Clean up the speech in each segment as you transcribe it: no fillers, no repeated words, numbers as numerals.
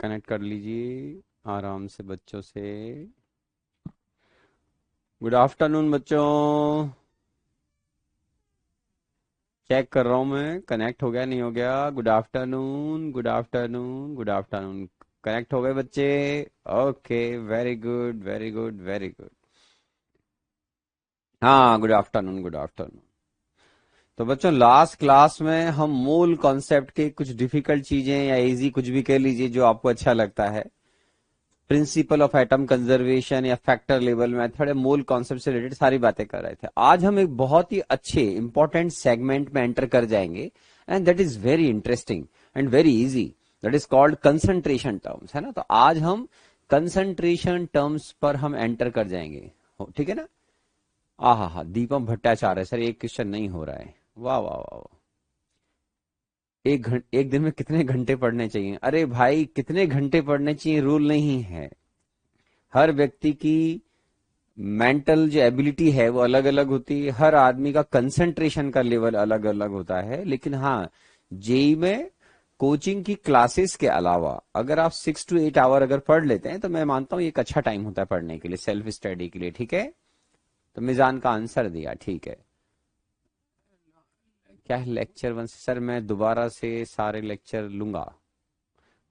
Connect कर लीजिए आराम से बच्चों से। गुड आफ्टरनून बच्चों। चेक कर रहा हूं मैं, कनेक्ट हो गया नहीं हो गया। Good afternoon, good afternoon, good afternoon. Connect हो गए बच्चे? Okay, very good, very good, very good. हाँ, गुड आफ्टरनून, गुड आफ्टरनून। तो बच्चों, लास्ट क्लास में हम मूल कॉन्सेप्ट के कुछ डिफिकल्ट चीजें या इजी कुछ भी कह लीजिए जो आपको अच्छा लगता है, प्रिंसिपल ऑफ एटम कंजर्वेशन या फैक्टर लेवल मेथड, मूल कॉन्सेप्ट से रिलेटेड सारी बातें कर रहे थे। आज हम एक बहुत ही अच्छे इंपॉर्टेंट सेगमेंट में एंटर कर जाएंगे, and that is very interesting and very easy. That is called concentration terms, है ना। तो आज हम कंसंट्रेशन टर्म्स पर हम एंटर कर जाएंगे, ठीक है ना। हा, दीपम भट्टाचार्य सर, एक क्वेश्चन नहीं हो रहा है। वाह वाह वाह वाह। एक दिन में कितने घंटे पढ़ने चाहिए? अरे भाई, कितने घंटे पढ़ने चाहिए रूल नहीं है। हर व्यक्ति की मेंटल जो एबिलिटी है वो अलग अलग होती है, हर आदमी का कंसंट्रेशन का लेवल अलग अलग होता है। लेकिन हाँ, जेई में कोचिंग की क्लासेस के अलावा अगर आप 6 to 8 आवर अगर पढ़ लेते हैं तो मैं मानता हूँ ये एक अच्छा टाइम होता है पढ़ने के लिए, सेल्फ स्टडी के लिए, ठीक है। तो मिजान का आंसर दिया, ठीक है। क्या है लेक्चर 1 से? सर मैं दोबारा से सारे लेक्चर लूंगा।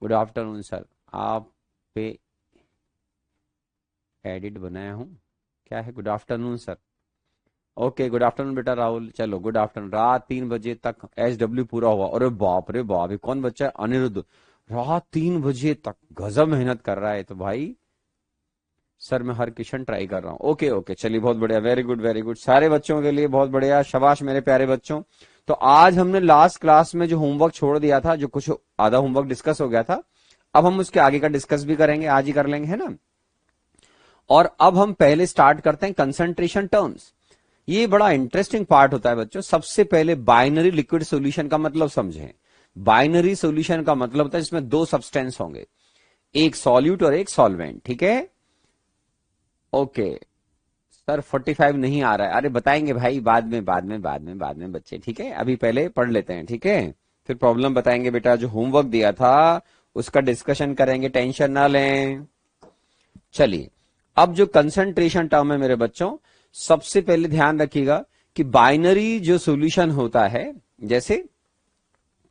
गुड आफ्टरनून सर, आप पे एडिट बनाया हूँ। क्या है? Good afternoon sir. Okay, good afternoon बेटा राहुल। चलो, गुड आफ्टरनून। रात 3 बजे तक SW पूरा हुआ। अरे बाप रे बाप, ये कौन बच्चा है? अनिरुद्ध। रात 3 बजे तक गजब मेहनत कर रहा है। तो भाई सर मैं हर क्वेश्चन ट्राई कर रहा हूँ। ओके ओके, चलिए, बहुत बढ़िया, वेरी गुड वेरी गुड। सारे बच्चों के लिए बहुत बढ़िया, शाबाश मेरे प्यारे बच्चों। तो आज हमने लास्ट क्लास में जो होमवर्क छोड़ दिया था, जो कुछ आधा होमवर्क डिस्कस हो गया था, अब हम उसके आगे का डिस्कस भी करेंगे, आज ही कर लेंगे, है ना। और अब हम पहले स्टार्ट करते हैं कंसंट्रेशन टर्म्स। ये बड़ा इंटरेस्टिंग पार्ट होता है बच्चों। सबसे पहले बाइनरी लिक्विड सॉल्यूशन का मतलब समझें। बाइनरी सॉल्यूशन का मतलब होता है जिसमें दो सब्सटेंस होंगे, एक सॉल्यूट और एक सॉल्वेंट, ठीक है। ओके सर, 45 नहीं आ रहा है। अरे बताएंगे भाई, बाद में बच्चे, ठीक है। अभी पहले पढ़ लेते हैं, ठीक है। फिर प्रॉब्लम बताएंगे बेटा। जो होमवर्क दिया था उसका डिस्कशन करेंगे, टेंशन ना लें। चलिए, अब जो कंसंट्रेशन टर्म है मेरे बच्चों, सबसे पहले ध्यान रखिएगा कि बाइनरी जो सॉल्यूशन होता है, जैसे,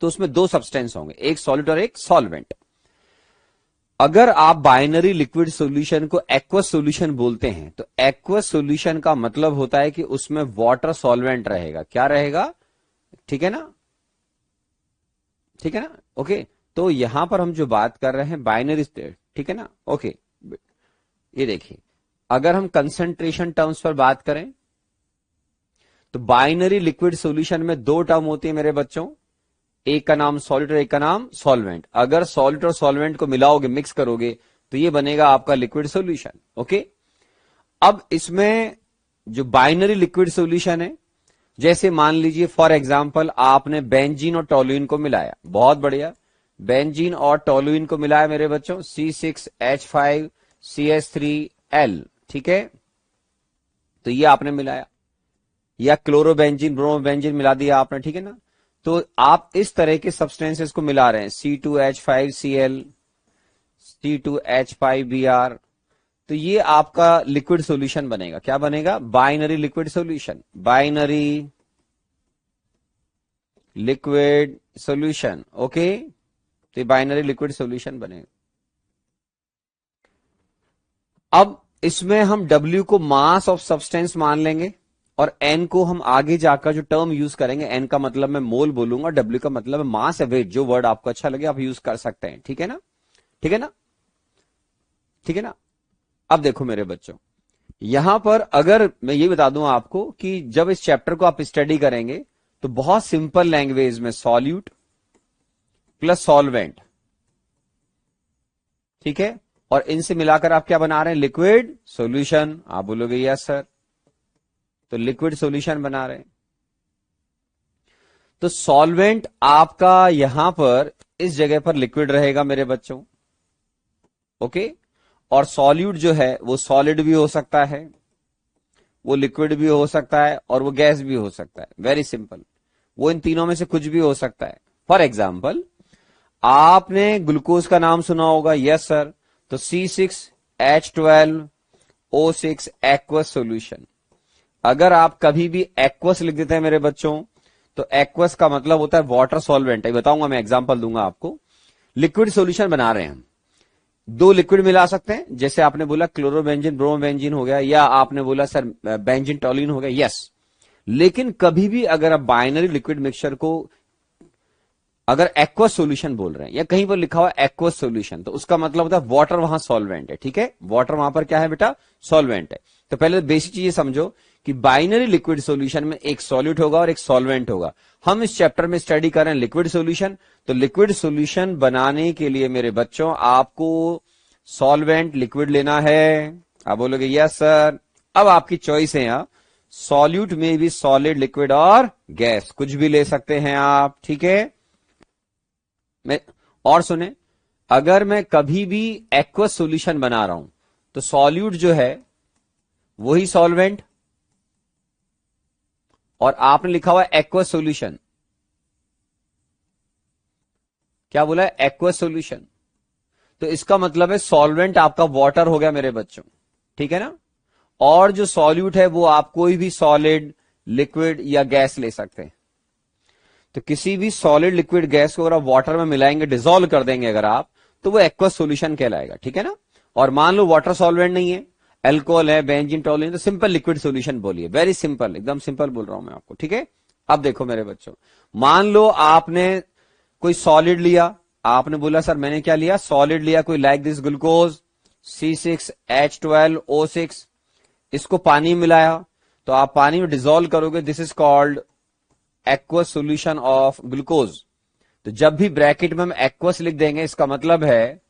तो उसमें दो सब्सटेंस होंगे, एक सॉलिड और एक सॉल्वेंट। अगर आप बाइनरी लिक्विड सॉल्यूशन को एक्वस सॉल्यूशन बोलते हैं, तो एक्वस सॉल्यूशन का मतलब होता है कि उसमें वाटर सॉल्वेंट रहेगा। क्या रहेगा? ठीक है ना, ठीक है ना। ओके, तो यहां पर हम जो बात कर रहे हैं बाइनरी स्टेट, ठीक है ना। ओके, ये देखिए, अगर हम कंसंट्रेशन टर्म्स पर बात करें तो बाइनरी लिक्विड सॉल्यूशन में दो टर्म होती है मेरे बच्चों, एक का नाम सॉलिड और एक का नाम सॉल्वेंट। अगर सॉलिड और सॉल्वेंट को मिलाओगे, मिक्स करोगे, तो ये बनेगा आपका लिक्विड सॉल्यूशन। ओके, अब इसमें जो बाइनरी लिक्विड सॉल्यूशन है, जैसे मान लीजिए फॉर एग्जांपल आपने बेंजीन और टोलुइन को मिलाया, बहुत बढ़िया। बेंजीन और टोलुइन को मिलाया मेरे बच्चों, C6H5CH3L, ठीक है। तो ये आपने मिलाया, या क्लोरोबेंजीन ब्रोमोबेंजीन मिला दिया आपने, ठीक है ना। तो आप इस तरह के सब्सटेंसेस को मिला रहे हैं, C2H5Cl, C2H5Br। तो ये आपका लिक्विड सॉल्यूशन बनेगा। क्या बनेगा? Binary liquid solution, binary liquid solution. Okay, तो ये बाइनरी लिक्विड सॉल्यूशन बनेगा। अब इसमें हम W को मास ऑफ सब्सटेंस मान लेंगे, और N को हम आगे जाकर जो टर्म यूज करेंगे, N का मतलब मैं मोल बोलूंगा, W का मतलब है मास या वेट। जो वर्ड आपको अच्छा लगे आप यूज कर सकते हैं, ठीक है ना, ठीक है ना, ठीक है ना। अब देखो मेरे बच्चों, यहां पर अगर मैं ये बता दूं आपको कि जब इस चैप्टर को आप स्टडी करेंगे तो बहुत सिंपल लैंग्वेज में सॉल्यूट प्लस सॉल्वेंट, ठीक है, और इनसे मिलाकर आप क्या बना रहे हैं? Liquid solution. आप बोलोगे यस सर, तो लिक्विड सॉल्यूशन बना रहे हैं। तो सॉल्वेंट आपका यहां पर इस जगह पर लिक्विड रहेगा मेरे बच्चों, ओके। और सॉल्यूट जो है वो सॉलिड भी हो सकता है, वो लिक्विड भी हो सकता है, और वो गैस भी हो सकता है। वेरी सिंपल, वो इन तीनों में से कुछ भी हो सकता है। फॉर एग्जाम्पल, आपने ग्लूकोज का नाम सुना होगा, यस सर। तो C6H12O6 एक्वस सॉल्यूशन। अगर आप कभी भी एक्वस लिख देते हैं मेरे बच्चों, तो एक्वस का मतलब होता है वाटर सॉल्वेंट है। बताऊंगा, मैं एग्जांपल दूंगा आपको। लिक्विड सॉल्यूशन बना रहे हैं हम, दो लिक्विड मिला सकते हैं, जैसे आपने बोला क्लोरोबेंजीन ब्रोमोबेंजीन हो गया, या आपने बोला सर बेंजीन टोलिन हो गया, यस। लेकिन कभी भी अगर आप बाइनरी लिक्विड मिक्सचर को अगर एक्वस सॉल्यूशन बोल रहे हैं, या कहीं पर लिखा हुआ एक्वस सॉल्यूशन, तो उसका मतलब होता है वाटर वहां सॉल्वेंट है। ठीक है, वाटर वहां पर क्या है बेटा, सॉल्वेंट है। तो पहले बेसिक चीजें समझो कि बाइनरी लिक्विड सॉल्यूशन में एक सॉल्यूट होगा और एक सॉल्वेंट होगा। हम इस चैप्टर में स्टडी कर रहे हैं लिक्विड सॉल्यूशन। तो लिक्विड सॉल्यूशन बनाने के लिए मेरे बच्चों आपको सॉल्वेंट लिक्विड लेना है। आप बोलोगे यस सर। अब आपकी चॉइस है, यहां सॉल्यूट में भी सॉलिड, लिक्विड और गैस, कुछ भी ले सकते हैं आप। ठीक है, मैं और सुने, अगर मैं कभी भी एक्वस सॉल्यूशन बना रहा हूं, तो सॉल्यूट जो है वही सॉल्वेंट, और आपने लिखा हुआ एक्वस सॉल्यूशन, क्या बोला है, एक्वस सॉल्यूशन। तो इसका मतलब है सॉल्वेंट आपका वाटर हो गया मेरे बच्चों। ठीक है ना, और जो सॉल्यूट है वो आप कोई भी सॉलिड, लिक्विड या गैस ले सकते हैं। तो किसी भी सॉलिड, लिक्विड, गैस को अगर आप वाटर में मिलाएंगे, डिसॉल्व कर देंगे अगर आप, तो वो एक्वस सॉल्यूशन कहलाएगा। ठीक है ना, और मान लो वाटर सॉल्वेंट नहीं है, अल्कोहल है, बेंजीन टोलिन, तो सिंपल लिक्विड सॉल्यूशन बोलिए। वेरी सिंपल, एकदम सिंपल बोल रहा हूं मैं आपको। ठीक है, अब देखो मेरे बच्चों, मान लो आपने कोई सॉलिड लिया, आपने बोला सर मैंने क्या लिया, सॉलिड लिया, कोई लाइक दिस ग्लूकोज C6H12O6, इसको पानी मिलाया, तो आप पानी में डिसॉल्व करोगे, this is called aqueous solution of glucose. तो जब भी ब्रैकेट में हम एक्वस लिख देंगे, इसका मतलब है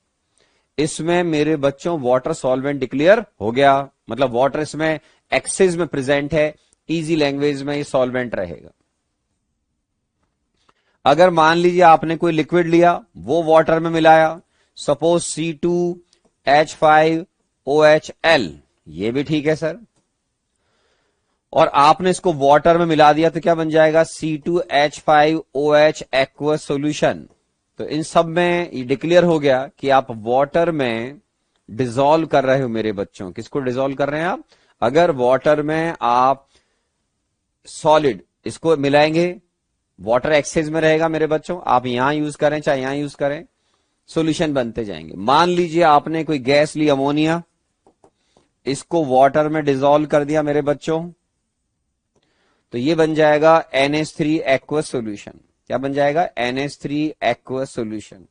इसमें मेरे बच्चों वाटर सॉल्वेंट डिक्लेयर हो गया, मतलब वाटर इसमें एक्सेस में प्रेजेंट है, इजी लैंग्वेज में ये सॉल्वेंट रहेगा। अगर मान लीजिए आपने कोई लिक्विड लिया, वो वाटर में मिलाया, सपोज C2H5OHL, ये भी ठीक है सर, और आपने इसको वाटर में मिला दिया, तो क्या बन जाएगा, C2H5OH एक्वस सॉल्यूशन। तो इन सब में ये डिक्लेयर हो गया कि आप वाटर में डिसॉल्व कर रहे हो मेरे बच्चों। किसको डिसॉल्व कर रहे हैं आप, अगर वाटर में आप सॉलिड इसको मिलाएंगे, वाटर एक्सेस में रहेगा मेरे बच्चों, आप यहां यूज करें चाहे यहां यूज करें, सॉल्यूशन बनते जाएंगे। मान लीजिए आपने कोई गैस ली, अमोनिया, इसको वाटर में डिसॉल्व कर दिया मेरे बच्चों, तो ये बन जाएगा NH3 एक्वस सॉल्यूशन। क्या बन जाएगा, NH3 एक्वस सॉल्यूशन।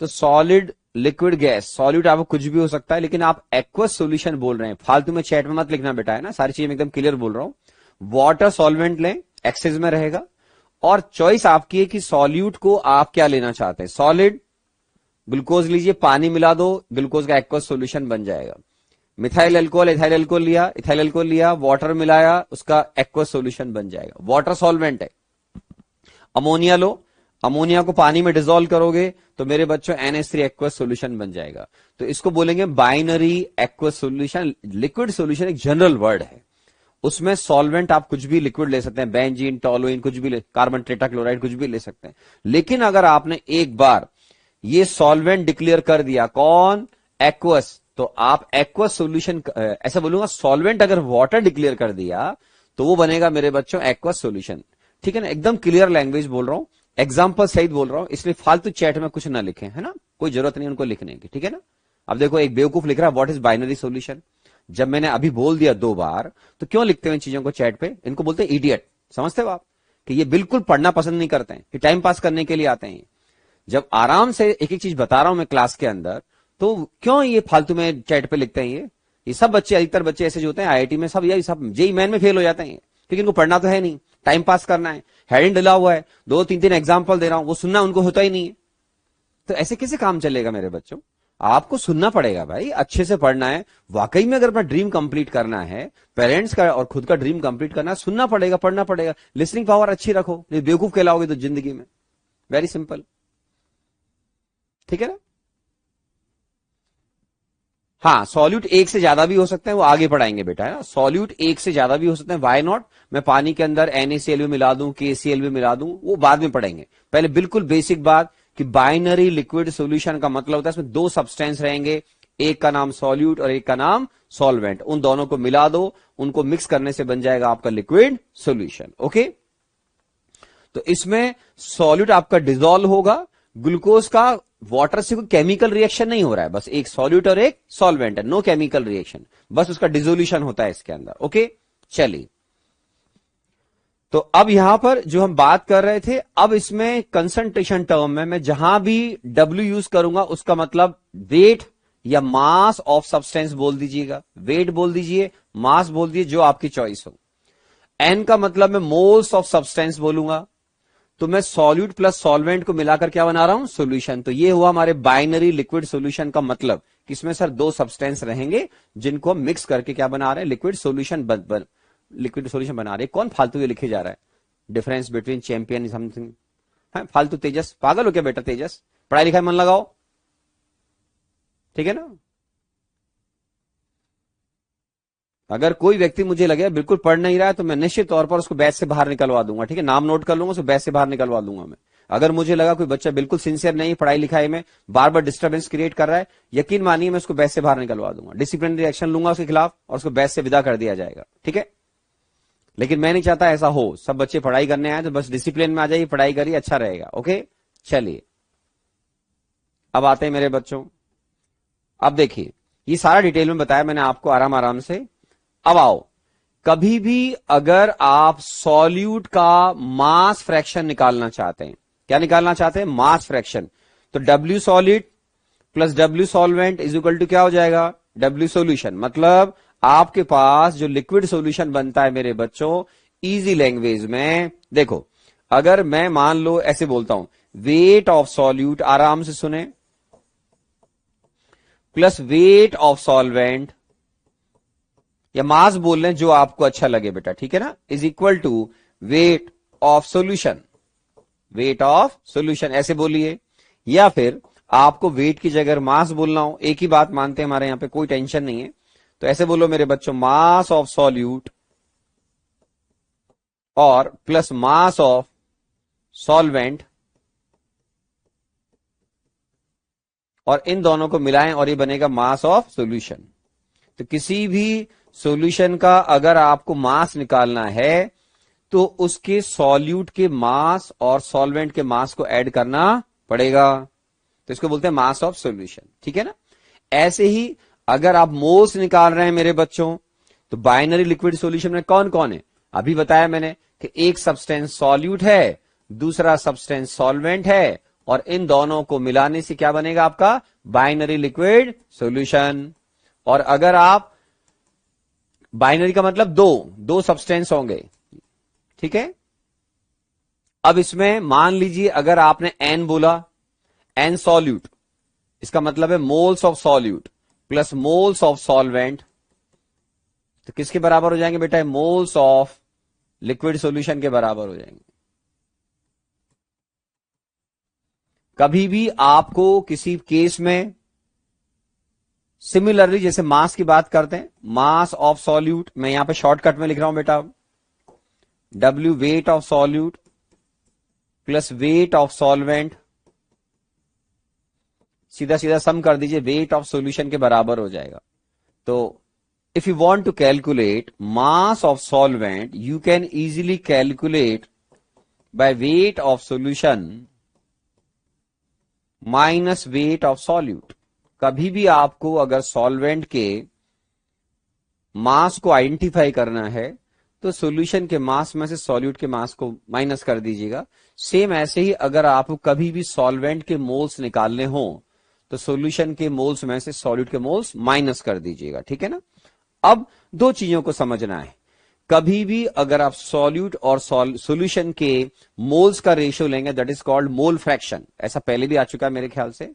तो सॉलिड, लिक्विड, गैस, सॉल्यूट आपको कुछ भी हो सकता है, लेकिन आप एक्वस सॉल्यूशन बोल रहे हैं। फालतू में चैट में मत लिखना बेटा, है ना, सारी चीजें एकदम क्लियर बोल रहा हूं। वाटर सॉल्वेंट लें, एक्सेस में रहेगा, और चॉइस आपकी है कि सॉल्यूट को आप क्या लेना चाहते हैं, सॉलिड, ग्लूकोज लीजिए, पानी मिला दो, ग्लूकोज का एक्वस सॉल्यूशन बन जाएगा। मिथाइल अल्कोहल, इथाइल अल्कोहल लिया, इथाइल अल्कोहल लिया, वाटर मिलाया, उसका एक्वस सॉल्यूशन बन जाएगा, वाटर सॉल्वेंट है। अमोनिया लो, अमोनिया को पानी में डिसॉल्व करोगे, तो मेरे बच्चों NH3 एक्वस सॉल्यूशन बन जाएगा। तो इसको बोलेंगे binary aqueous solution. Liquid solution एक जनरल वर्ड है, उसमें सॉल्वेंट आप कुछ भी लिक्विड ले सकते हैं, बेंजीन, टोलुइन, कुछ भी कार्बन टेट्राक्लोराइड, कुछ भी ले सकते हैं। लेकिन अगर आपने एक बार ये सॉल्वेंट डिक्लेयर कर दिया, कौन, एक्वस, तो आप एक्वस सॉल्यूशन, ऐसा बोलूंगा, सॉल्वेंट अगर वाटर डिक्लेयर कर दिया, तो वो बनेगा मेरे बच्चों एक्वस सॉल्यूशन। ठीक है ना, एकदम क्लियर लैंग्वेज बोल रहा हूं, एग्जाम्पल सहित बोल रहा हूं, इसलिए फालतू चैट में कुछ ना लिखें, है ना, कोई जरूरत नहीं उनको लिखने की। ठीक है ना, अब देखो एक बेवकूफ लिख रहा है व्हाट इज बाइनरी सॉल्यूशन। जब मैंने अभी बोल दिया 2 बार, तो क्यों लिखते हैं इन चीजों को चैट पे, इनको बोलते हैं इडियट। समझते हो आप कि ये बिल्कुल पढ़ना पसंद नहीं करते हैं, ये टाइम पास करने के लिए आते हैं। जब आराम से एक एक चीज बता रहा हूं मैं क्लास के अंदर, तो क्यों ये फालतू में चैट पे लिखते हैं। ये सब बच्चे, अधिकतर बच्चे ऐसे जो होते हैं IIT में, सब यही सब जेई मैन में फेल हो जाते हैं, क्योंकि इनको पढ़ना तो है नहीं, टाइम पास करना है, हेडिंग डला हुआ है, 2-3 एग्जाम्पल दे रहा हूं, वो सुनना उनको होता ही नहीं है। तो ऐसे कैसे काम चलेगा मेरे बच्चों, आपको सुनना पड़ेगा भाई, अच्छे से पढ़ना है। वाकई में अगर अपना ड्रीम कंप्लीट करना है, पेरेंट्स का और खुद का ड्रीम कंप्लीट करना है, सुनना पड़ेगा, पढ़ना पड़ेगा, लिसनिंग पावर अच्छी रखो, नहीं बेवकूफ कहलाओगे तो जिंदगी में। वेरी सिंपल, ठीक है ना। हाँ, सॉल्यूट एक से ज्यादा भी हो सकते हैं, वो आगे पढ़ाएंगे बेटा, है ना। सॉल्यूट एक से ज्यादा भी हो सकते हैं, वाई नॉट। मैं पानी के अंदर NaCl भी मिला दूं, KCl भी मिला दूं, वो बाद में पढ़ेंगे। पहले बिल्कुल बेसिक बात कि बाइनरी लिक्विड सॉल्यूशन का मतलब होता है इसमें दो सब्सटेंस रहेंगे, एक का नाम सॉल्यूट और एक का नाम सॉल्वेंट। उन दोनों को मिला दो, उनको मिक्स करने से बन जाएगा आपका लिक्विड सॉल्यूशन। ओके, तो इसमें सॉल्यूट आपका डिसॉल्व होगा, ग्लूकोज का वाटर से कोई केमिकल रिएक्शन नहीं हो रहा है, बस एक सॉल्यूट और एक सॉल्वेंट है, नो केमिकल रिएक्शन, बस उसका डिसोल्यूशन होता है इसके अंदर। ओके, चलिए, तो अब यहां पर जो हम बात कर रहे थे, अब इसमें कंसंट्रेशन टर्म में मैं जहां भी W यूज करूंगा उसका मतलब वेट या मास ऑफ सब्सटेंस बोल दीजिएगा, वेट बोल दीजिए, मास बोल दीजिए, जो आपकी चॉइस हो। N का मतलब मैं मोल्स ऑफ सब्सटेंस बोलूंगा, तो मैं सॉल्यूट प्लस सॉल्वेंट को मिलाकर क्या बना रहा हूं, सॉल्यूशन। तो ये हुआ हमारे बाइनरी लिक्विड सॉल्यूशन का मतलब, किसमें सर दो सब्सटेंस रहेंगे जिनको हम मिक्स करके क्या बना रहे हैं, लिक्विड सॉल्यूशन लिक्विड सॉल्यूशन बना रहे हैं। कौन फालतू ये लिखे जा रहा है, डिफरेंस बिटवीन चैंपियन समथिंग, है फालतू। तेजस पागल हो क्या बेटा, तेजस पढ़ाई लिखाई मन लगाओ, ठीक है ना। अगर कोई व्यक्ति मुझे लगे बिल्कुल पढ़ नहीं रहा है, तो मैं निश्चित तौर पर उसको बैच से बाहर निकलवा दूंगा, ठीक है, नाम नोट कर लूंगा, उसको बैच से बाहर निकलवा दूंगा मैं। अगर मुझे लगा कोई बच्चा बिल्कुल सिंसियर नहीं पढ़ाई लिखाई में, बार बार डिस्टर्बेंस क्रिएट कर रहा है, यकीन मानिए मैं उसको बैच से बाहर निकलवा दूंगा, डिसिप्लिनरी एक्शन लूंगा उसके खिलाफ और उसको बैच से विदा कर दिया जाएगा, ठीक है। लेकिन मैं नहीं चाहता ऐसा हो, सब बच्चे पढ़ाई करने आए तो बस डिसिप्लिन में आ जाइए, पढ़ाई करिए, अच्छा रहेगा। ओके, चलिए, अब आते हैं मेरे बच्चों। अब देखिए, ये सारा डिटेल में बताया मैंने आपको आराम आराम से। अब आओ, कभी भी अगर आप सॉल्यूट का मास फ्रैक्शन निकालना चाहते हैं, क्या निकालना चाहते हैं, मास फ्रैक्शन, तो W solid plus W solvent is equal to क्या हो जाएगा, W सॉल्यूशन। मतलब आपके पास जो लिक्विड सॉल्यूशन बनता है मेरे बच्चों, इजी लैंग्वेज में देखो, अगर मैं मान लो ऐसे बोलता हूं, वेट ऑफ सॉल्यूट, आराम से सुने, प्लस वेट ऑफ सॉल्वेंट, या मास बोल लें जो आपको अच्छा लगे बेटा, ठीक है ना, is equal to weight of solution, weight of solution ऐसे बोलिए। या फिर आपको वेट की जगह मास बोलना हो, एक ही बात मानते हैं हमारे यहां पे, कोई टेंशन नहीं है, तो ऐसे बोलो मेरे बच्चों, मास ऑफ सॉल्यूट और प्लस मास ऑफ सॉल्वेंट, और इन दोनों को मिलाएं और ये बनेगा मास ऑफ सॉल्यूशन। तो किसी भी सॉल्यूशन का अगर आपको मास निकालना है, तो उसके सॉल्यूट के मास और सॉल्वेंट के मास को ऐड करना पड़ेगा, तो इसको बोलते हैं मास ऑफ सॉल्यूशन, ठीक है ना। ऐसे ही अगर आप मोल्स निकाल रहे हैं मेरे बच्चों, तो बाइनरी लिक्विड सॉल्यूशन में कौन कौन है, अभी बताया मैंने कि एक सब्सटेंस सॉल्यूट है, दूसरा सब्सटेंस सॉल्वेंट है, और इन दोनों को मिलाने से क्या बनेगा आपका बाइनरी लिक्विड सॉल्यूशन। और अगर आप, बाइनरी का मतलब दो दो सब्सटेंस होंगे, ठीक है। अब इसमें मान लीजिए अगर आपने N बोला, N सॉल्यूट, इसका मतलब है moles of solute plus moles of solvent, तो किसके बराबर हो जाएंगे बेटा, मोल्स ऑफ लिक्विड सॉल्यूशन के बराबर हो जाएंगे। कभी भी आपको किसी केस में सिमिलरली, जैसे मास की बात करते हैं, मास ऑफ सॉल्यूट, मैं यहां पे शॉर्टकट में लिख रहा हूं बेटा, W wait of solute plus wait of solvent, सीधा सीधा सम कर दीजिए, वेट ऑफ सॉल्यूशन के बराबर हो जाएगा। तो if you want to calculate mass of solvent, you can easily calculate by weight of solution minus weight of solute. कभी भी आपको अगर सॉल्वेंट के मास को आइडेंटिफाई करना है, तो सॉल्यूशन के मास में से सॉल्यूट के मास को माइनस कर दीजिएगा। सेम ऐसे ही अगर आपको कभी भी सॉल्वेंट के मोल्स निकालने हो, तो सॉल्यूशन के मोल्स में से सॉल्यूट के मोल्स माइनस कर दीजिएगा, ठीक है ना। अब दो चीजों को समझना है, कभी भी अगर आप सॉल्यूट और सॉल्यूशन के मोल्स का रेशियो लेंगे, that is called mole fraction, ऐसा पहले भी आ चुका है मेरे ख्याल से।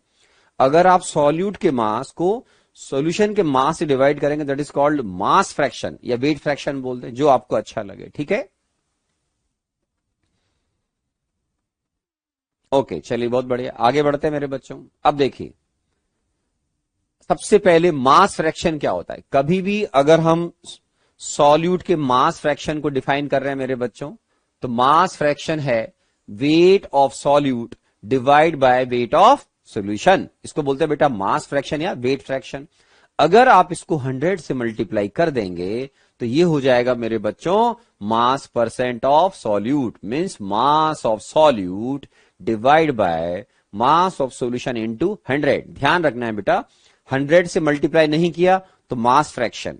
अगर आप सॉल्यूट के मास को सॉल्यूशन के मास से डिवाइड करेंगे, that is called mass fraction या वेट फ्रैक्शन बोलते हैं, जो आपको अच्छा लगे, ठीक है। ओके, चलिए बहुत बढ़िया, आगे बढ़ते हैं मेरे बच्चों। अब देखिए, सबसे पहले मास फ्रैक्शन क्या होता है? कभी भी अगर हम सॉल्यूट के मास फ्रैक्शन को डिफाइन कर रहे हैं मेरे बच्चों, तो मास फ्रैक्शन है wait of solute divide by weight of solution. इसको बोलते हैं बेटा मास फ्रैक्शन या वेट फ्रैक्शन। अगर आप इसको 100 से मल्टीप्लाई कर देंगे तो ये हो जाएगा मेरे बच्चों मास percent of solute, means mass of solute divide by mass of solution into 100। ध्यान रखना है बेटा, 100 से मल्टीप्लाई नहीं किया तो मास फ्रैक्शन,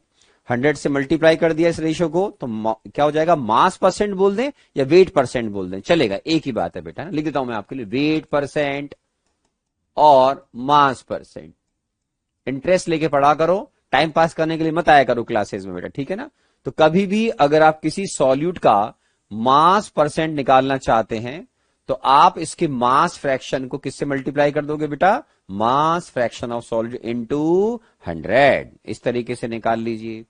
100 से मल्टीप्लाई कर दिया इस रेशियो को तो क्या हो जाएगा? मास परसेंट बोल दें या वेट परसेंट बोल दें, चलेगा, एक ही बात है बेटा। लिख देता हूं मैं आपके लिए, वेट परसेंट और मास परसेंट। इंटरेस्ट लेके पढ़ा करो, टाइम पास करने के लिए मत आया करो क्लासेस में बेटा, ठीक है ना? तो कभी भी अगर आप किसी सॉल्यूट का मास परसेंट निकालना चाहते हैं तो आप इसके मास फ्रैक्शन को किससे मल्टीप्लाई कर दोगे बेटा? Mass fraction of solute into 100। इस तरीके से निकाल लीजिए।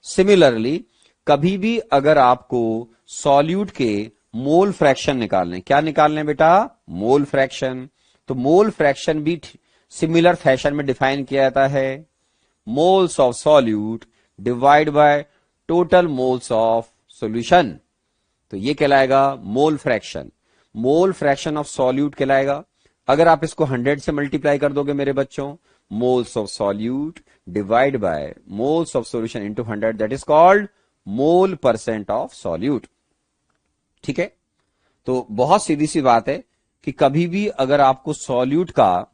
सिमिलरली कभी भी अगर आपको सॉल्यूट के मोल फ्रैक्शन निकालने, क्या निकालने बेटा? Mole fraction. तो मोल फ्रैक्शन भी सिमिलर फैशन में डिफाइन किया जाता है, moles of solute divide by total moles of solution. तो ये कहलाएगा mole fraction. Mole fraction of solute कहलाएगा, अगर आप इसको 100 से मल्टीप्लाई कर दोगे मेरे बच्चों, moles of solute divide bye moles of solution into 100, that is called mole percent of solute. ठीक है, तो बहुत सीधी सी बात है कि कभी भी अगर आपको सॉल्यूट का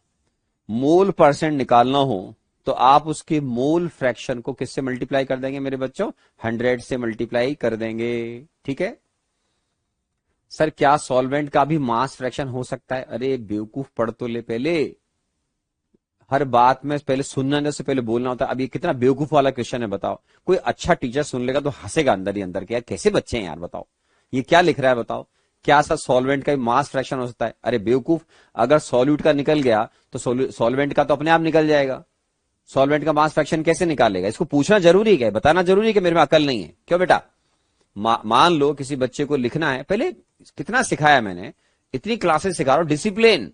मोल परसेंट निकालना हो तो आप उसके मोल फ्रैक्शन को किससे मल्टीप्लाई कर देंगे मेरे बच्चों? 100 से मल्टीप्लाई कर देंगे। ठीक है सर, क्या सॉल्वेंट का भी मास फ्रैक्शन हो सकता है? अरे बेवकूफ, पढ़ तो ले पहले, हर बात में पहले सुनने से पहले बोलना होता है। अब ये कितना बेवकूफ वाला क्वेश्चन है बताओ। कोई अच्छा टीचर सुन लेगा तो हंसेगा अंदर ही अंदर के, यार कैसे बच्चे हैं यार, बताओ ये क्या लिख रहा है बताओ। क्या सर सॉल्वेंट का मास फ्रैक्शन हो सकता है? अरे बेवकूफ, अगर सॉल्यूट का निकल गया तो सॉल्वेंट का तो अपने आप निकल जाएगा। सॉल्वेंट का मास फ्रैक्शन कैसे निकालेगा? इसको पूछना जरूरी है, बताना जरूरी है कि मेरे में अकल नहीं है? क्यों बेटा? मान लो किसी बच्चे को लिखना है, पहले कितना सिखाया मैंने, इतनी क्लासेस सिखा रहा हूं, डिसिप्लिन,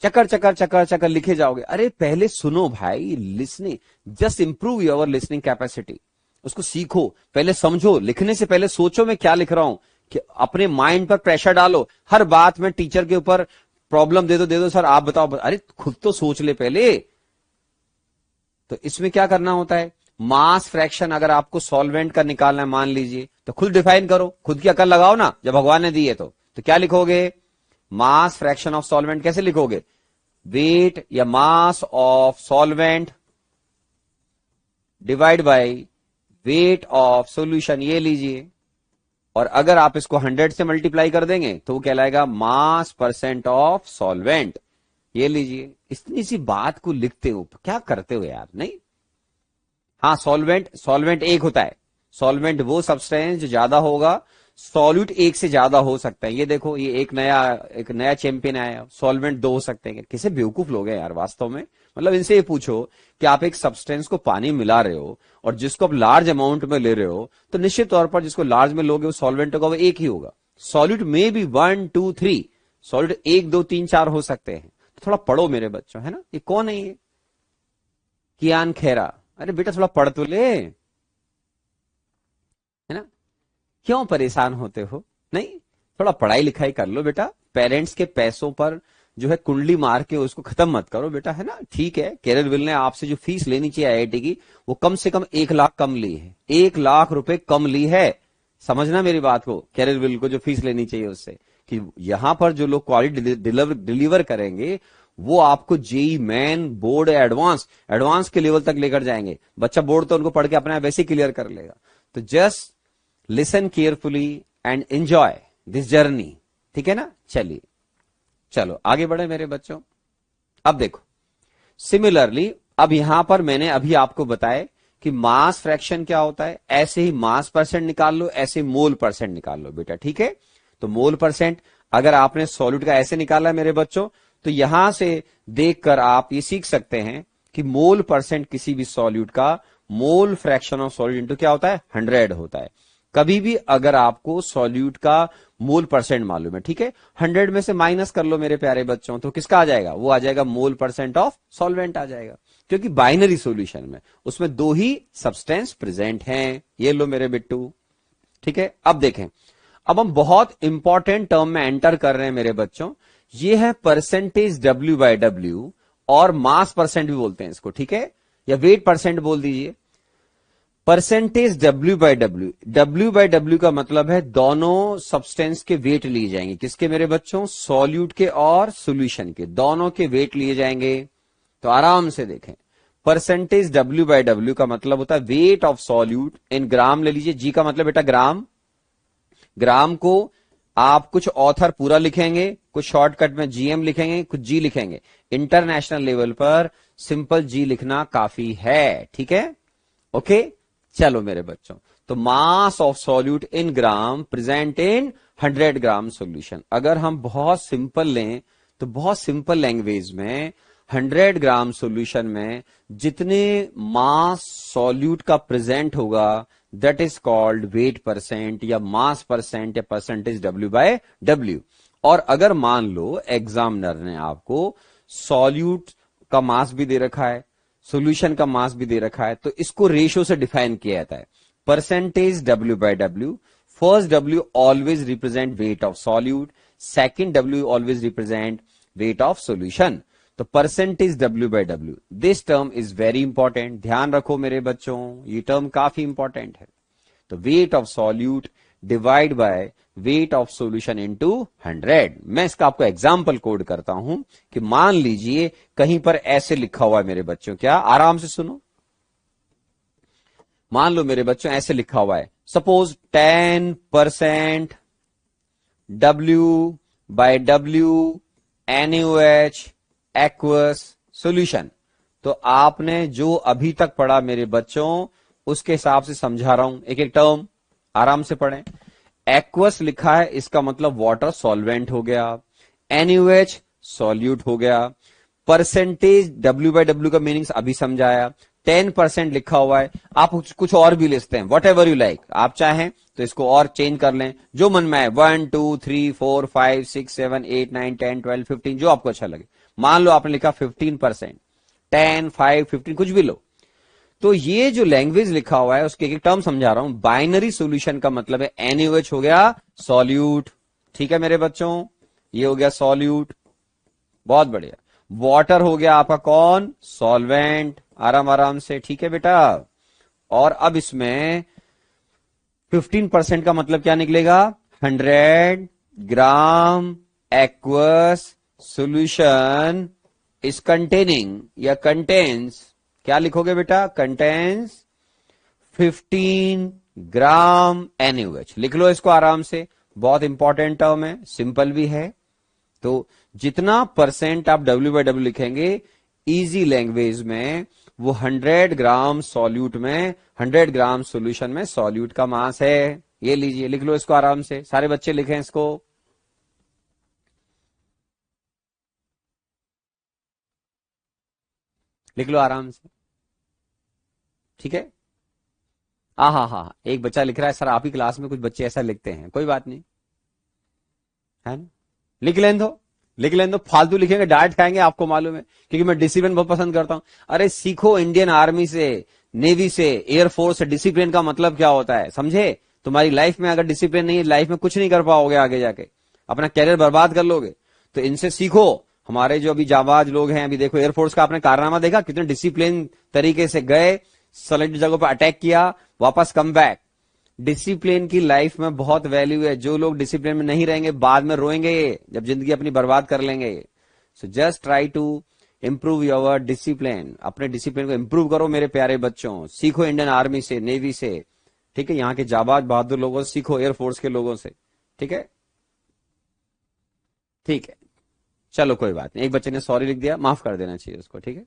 चक्कर चक्कर चक्कर चक्कर लिखे जाओगे। अरे पहले सुनो भाई, listening, just improve your listening capacity. उसको सीखो, पहले समझो, लिखने से पहले सोचो मैं क्या लिख रहा हूं, कि अपने माइंड पर प्रेशर डालो। हर बात में टीचर के ऊपर प्रॉब्लम दे दो सर आप बताओ, अरे खुद तो सोच ले पहले। तो इसमें क्या करना होता है, मास फ्रैक्शन अगर आपको सॉल्वेंट का निकालना है मान लीजिए, तो खुद डिफाइन करो, खुद की अकल लगाओ ना, जब भगवान ने दी है तो क्या लिखोगे? मास फ्रैक्शन ऑफ सॉल्वेंट कैसे लिखोगे? वेट या mass of solvent divide by weight of solution, ये लीजिए। और अगर आप इसको 100 से मल्टीप्लाई कर देंगे तो वो कहलाएगा मास परसेंट ऑफ सॉल्वेंट, ये लीजिए। इतनी सी बात को लिखते हो, क्या करते हो यार? नहीं, हाँ सॉल्वेंट एक होता है, सॉल्वेंट वो सब्सटेंस जो ज्यादा होगा, सॉल्यूट एक से ज्यादा हो सकता है। ये देखो, ये एक नया चैंपियन आया, सॉल्वेंट दो हो सकते हैं। किसे बेवकूफ लोग हैं यार वास्तव में। मतलब इनसे ये पूछो कि आप एक सब्सटेंस को पानी मिला रहे हो और जिसको आप लार्ज अमाउंट में ले रहे हो, तो निश्चित तौर पर जिसको लार्ज में लोगे वो सॉल्वेंट होगा, वो एक ही होगा। सॉल्यूट में भी 1 2 3, सॉल्यूट 1 2 3 4 हो सकते हैं। तो थोड़ा पढ़ो मेरे बच्चों, है ना। ये कौन है ये? कियान खेरा। अरे बेटा थोड़ा पढ़ तो ले, है ना। क्यों परेशान होते हो? नहीं, थोड़ा पढ़ाई लिखाई कर लो बेटा। पेरेंट्स के पैसों पर जो है कुंडली मार के उसको खत्म मत करो बेटा, है ना। ठीक है, कैरियरविल ने आपसे जो फीस लेनी चाहिए आईआईटी की, वो कम से कम 1 लाख कम ली है, 1 लाख रुपए कम ली है। समझना मेरी बात को, कैरियरविल को जो फीस लेनी चाहिए उससे, कि यहां पर जो लोग क्वालिटी डिलीवर करेंगे वो आपको जेई मेन बोर्ड एडवांस के लेवल तक लेकर जाएंगे। बच्चा बोर्ड तो उनको पढ़ के अपना वैसे क्लियर कर लेगा। तो just listen carefully and enjoy this journey, ठीक है ना। चलिए चलो आगे बढ़े मेरे बच्चों। अब देखो, सिमिलरली अब यहां पर मैंने अभी आपको बताया कि मास फ्रैक्शन क्या होता है, ऐसे ही मास परसेंट निकाल लो, ऐसे मोल परसेंट निकाल लो बेटा, ठीक है। तो मोल परसेंट अगर आपने सॉल्यूट का ऐसे निकाला है मेरे बच्चों, तो यहां से देखकर आप ये सीख सकते हैं कि मोल परसेंट किसी भी सॉल्यूट का mole fraction of solute into क्या होता है? 100 होता है। कभी भी अगर आपको सॉल्यूट का मोल परसेंट मालूम है, ठीक है, 100 में से माइनस कर लो मेरे प्यारे बच्चों, तो किसका आ जाएगा? वो आ जाएगा मोल परसेंट ऑफ सॉल्वेंट आ जाएगा। क्योंकि बाइनरी सॉल्यूशन में उसमें दो ही सब्सटेंस प्रेजेंट हैं। ये लो मेरे बिट्टू, ठीक है। अब देखें, अब हम बहुत इंपॉर्टेंट टर्म में एंटर कर रहे हैं मेरे बच्चों। ये है परसेंटेज डब्ल्यू बाय डब्ल्यू, और मास परसेंट भी बोलते हैं इसको, ठीक है, या वेट परसेंट बोल दीजिए। Percentage W by W, W by W का मतलब है दोनों सब्सटेंस के वेट लिए जाएंगे। किसके मेरे बच्चों? सॉल्यूट के और सॉल्यूशन के, दोनों के वेट लिए जाएंगे। तो आराम से देखें, परसेंटेज डब्ल्यू बाय डब्ल्यू का मतलब होता है वेट ऑफ सॉल्यूट इन ग्राम। ले लीजिए, जी का मतलब बेटा ग्राम। ग्राम को आप कुछ ऑथर पूरा लिखेंगे, कुछ शॉर्टकट में जीएम लिखेंगे, कुछ जी लिखेंगे। इंटरनेशनल लेवल पर सिंपल जी लिखना काफी है, ठीक है, ओके। चलो मेरे बच्चों, तो मास of solute in gram present in 100 gram solution. अगर हम बहुत सिंपल लें तो बहुत सिंपल लैंग्वेज में 100 ग्राम सॉल्यूशन में जितने मास सॉल्यूट का प्रेजेंट होगा that is called wait percent या मास परसेंट या परसेंटेज डब्ल्यू बाय डब्ल्यू। और अगर मान लो एग्जामिनर ने आपको सॉल्यूट का मास भी दे रखा है, सॉल्यूशन का मास भी दे रखा है, तो इसको रेशियो से डिफाइन किया जाता है। Percentage W by W, first W always represent weight of solute, second W always represent weight of solution. तो percentage W by W, this term is very important. ध्यान रखो मेरे बच्चों, ये टर्म काफी इंपॉर्टेंट है। तो wait of solute divide by weight of solution into 100। मैं इसका आपको एग्जांपल कोड करता हूं कि मान लीजिए कहीं पर ऐसे लिखा हुआ है मेरे बच्चों, क्या, आराम से सुनो। मान लो मेरे बच्चों ऐसे लिखा हुआ है, suppose 10% W by W NaOH aqueous solution. तो आपने जो अभी तक पढ़ा मेरे बच्चों उसके हिसाब से समझा रहा हूं, एक एक टर्म आराम से पढ़ें। एक्वस लिखा है, इसका मतलब वाटर सॉल्वेंट हो गया। NaOH सॉल्यूट हो गया। परसेंटेज डब्ल्यू बाय डब्ल्यू का मीनिंग्स अभी समझाया। 10% लिखा हुआ है, आप कुछ और भी लिखते हैं, वट एवर यू लाइक। आप चाहें तो इसको और चेंज कर लें, जो मन में आए, 1 2 3 4 5 6 7 8 9 10 12 15, जो आपको अच्छा लगे। मान लो आपने लिखा 15%, 10 5 15, कुछ भी लो। तो ये जो लैंग्वेज लिखा हुआ है उसके एक टर्म समझा रहा हूं। बाइनरी सॉल्यूशन का मतलब है NaOH हो गया सॉल्यूट, ठीक है मेरे बच्चों, ये हो गया सॉल्यूट, बहुत बढ़िया। वाटर हो गया आपका कौन? सॉल्वेंट, आराम आराम से, ठीक है बेटा। और अब इसमें 15% का मतलब क्या निकलेगा? 100 ग्राम एक्वस सॉल्यूशन इज कंटेनिंग या कंटेन्स, क्या लिखोगे बेटा? कंटेन्स 15 ग्राम NaOH। लिख लो इसको आराम से, बहुत इंपॉर्टेंट टर्म है, सिंपल भी है। तो जितना परसेंट आप डब्ल्यू बाय डब्ल्यू लिखेंगे इजी लैंग्वेज में, वो 100 ग्राम सॉल्यूट में, 100 ग्राम सॉल्यूशन में सॉल्यूट का मास है। ये लीजिए, लिख लो इसको आराम से, सारे बच्चे लिखें इसको। लिख लो आराम से, ठीक है। हाँ, एक बच्चा लिख रहा है, सर आप ही क्लास में कुछ बच्चे ऐसा लिखते हैं, कोई बात नहीं है ना, लिख लें दो, लिख लें दो। फालतू लिखेंगे डांट खाएंगे, आपको मालूम है, क्योंकि मैं डिसिप्लिन बहुत पसंद करता हूं। अरे सीखो इंडियन आर्मी से, नेवी से, एयरफोर्स से, डिसिप्लिन का मतलब क्या होता है समझे। तुम्हारी लाइफ में अगर डिसिप्लिन नहीं है, लाइफ में कुछ नहीं कर पाओगे, आगे जाके अपना कैरियर बर्बाद कर लोगे। तो इनसे सीखो। हमारे जो अभी जाबाज लोग हैं, अभी देखो एयरफोर्स का आपने कारनामा देखा, कितने डिसिप्लिन तरीके से गए, सेलेक्ट जगहों पर अटैक किया, वापस कम बैक। डिसिप्लिन की लाइफ में बहुत वैल्यू है। जो लोग डिसिप्लिन में नहीं रहेंगे बाद में रोएंगे जब जिंदगी अपनी बर्बाद कर लेंगे। So just try to improve your discipline, अपने डिसिप्लिन को इंप्रूव करो मेरे प्यारे बच्चों। सीखो इंडियन आर्मी से, नेवी से, ठीक है, यहाँ के जाबाज बहादुर लोगों से सीखो, एयरफोर्स के लोगों से, ठीक है, ठीक है। चलो कोई बात नहीं, एक बच्चे ने सॉरी लिख दिया, माफ कर देना चाहिए उसको, ठीक है।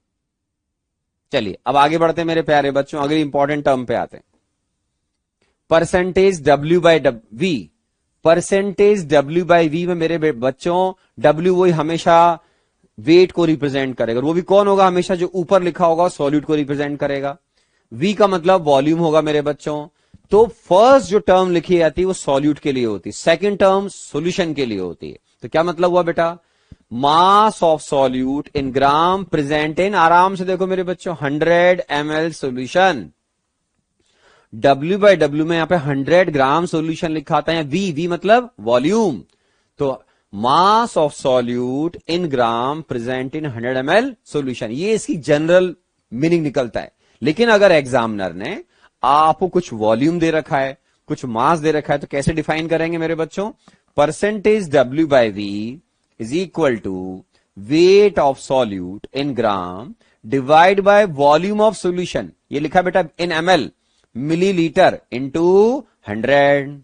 चलिए अब आगे बढ़ते हैं मेरे प्यारे बच्चों, अगली इंपॉर्टेंट टर्म पे आते हैं। Percentage W by V, percentage W by V में मेरे बच्चों डब्ल्यू वही हमेशा वेट को रिप्रेजेंट करेगा, वो भी कौन होगा? हमेशा जो ऊपर लिखा होगा सॉल्यूट को रिप्रेजेंट करेगा। वी का मतलब वॉल्यूम होगा मेरे बच्चों। तो फर्स्ट जो टर्म लिखी जाती है वो सॉल्यूट के लिए होती है, सेकंड टर्म सॉल्यूशन के लिए होती है। तो क्या मतलब हुआ बेटा? Mass of solute in gram present in, आराम से देखो मेरे बच्चों, 100 ml सॉल्यूशन। W/W में यहां पे 100 ग्राम सॉल्यूशन लिखा था, या वी मतलब वॉल्यूम। तो मास of solute in gram present in 100 ml solution, ये इसकी जनरल मीनिंग निकलता है। लेकिन अगर एग्जामिनर ने आपको कुछ वॉल्यूम दे रखा है, कुछ मास दे रखा है, तो कैसे डिफाइन करेंगे मेरे बच्चों? Percentage W/V is equal to weight of solute in gram divide by volume of solution. ये लिखा बेटा in ml, millilitre into 100।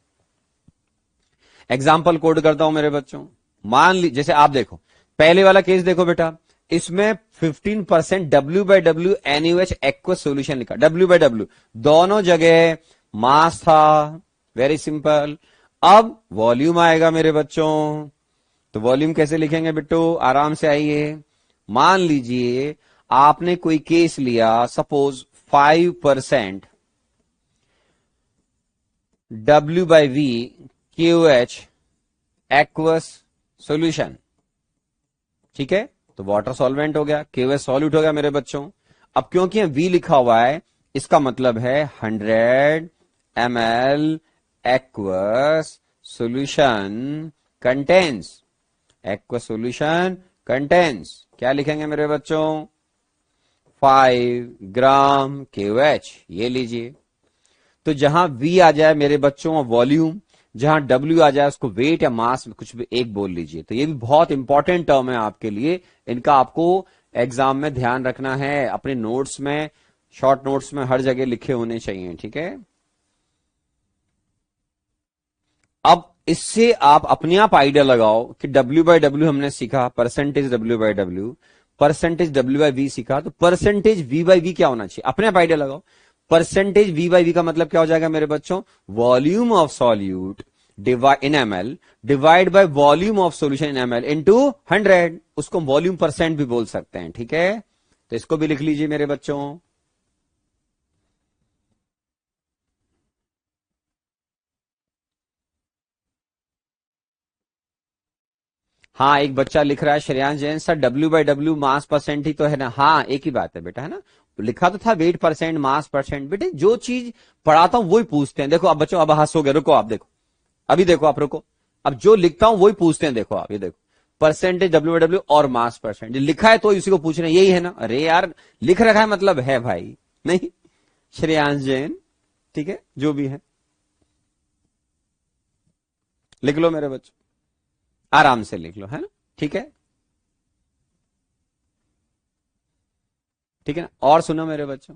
Example quote करता हूं मेरे बच्चों। मान ली, जैसे आप देखो पहले वाला केस देखो बेटा, इसमें 15% W/W NaOH एक्वस सॉल्यूशन लिखा, W/W दोनों जगह मास था, वेरी सिंपल। अब वॉल्यूम आएगा मेरे बच्चों, तो वॉल्यूम कैसे लिखेंगे बिट्टू? आराम से आइए। मान लीजिए आपने कोई केस लिया, suppose 5% W/V KOH aqueous solution, ठीक है? तो वाटर सॉल्वेंट हो गया, KOH सॉल्यूट हो गया मेरे बच्चों। अब क्योंकि V लिखा हुआ है, इसका मतलब है 100 ml aqueous solution contains, aqueous solution contains, क्या लिखेंगे मेरे बच्चों? 5 ग्राम KOH, ये लीजिए। तो जहां V आ जाए मेरे बच्चों वॉल्यूम, जहां W आ जाए उसको वेट या मास में कुछ भी एक बोल लीजिए। तो ये भी बहुत इंपॉर्टेंट टर्म है आपके लिए, इनका आपको एग्जाम में ध्यान रखना है, अपने नोट्स में, शॉर्ट नोट्स में हर जगह लिखे होने चाहिए, ठीक है? अब इससे आप अपने आप आइडिया लगाओ कि W/W हमने सीखा, परसेंटेज W/W, परसेंटेज W/V सीखा, तो परसेंटेज V/V क्या होना चाहिए? अपने आप आइडिया लगाओ। परसेंटेज V/V का मतलब क्या हो जाएगा मेरे बच्चों? Volume of solute divide in ml divide by volume of solution in ml into 100। उसको वॉल्यूम परसेंट भी बोल सकते हैं, ठीक है? तो इसको भी लिख लीजिए मेरे बच्चों। हाँ, एक बच्चा लिख रहा है, Shreyansh Jain sir, W/W mass percent ही तो है ना? हाँ, एक ही बात है बेटा, है ना? लिखा तो था वेट परसेंट, मास परसेंट। बेटे जो चीज पढ़ाता हूं वही पूछते हैं। देखो अब बच्चों, अब हंसोगे, रुको आप देखो, अभी देखो आप, रुको। अब जो लिखता हूं वही पूछते हैं, देखो आप, ये देखो, परसेंटेज W/W और मास परसेंट लिखा है, तो इसी को पूछ रहे हैं, यही है ना? अरे यार, लिख रखा है मतलब है भाई, नहीं? श्रेयांश जैन, ठीक है, जो भी है लिख लो मेरे बच्चों, आराम से लिख लो, है ना? ठीक है, ठीक है ना? और सुनो मेरे बच्चों,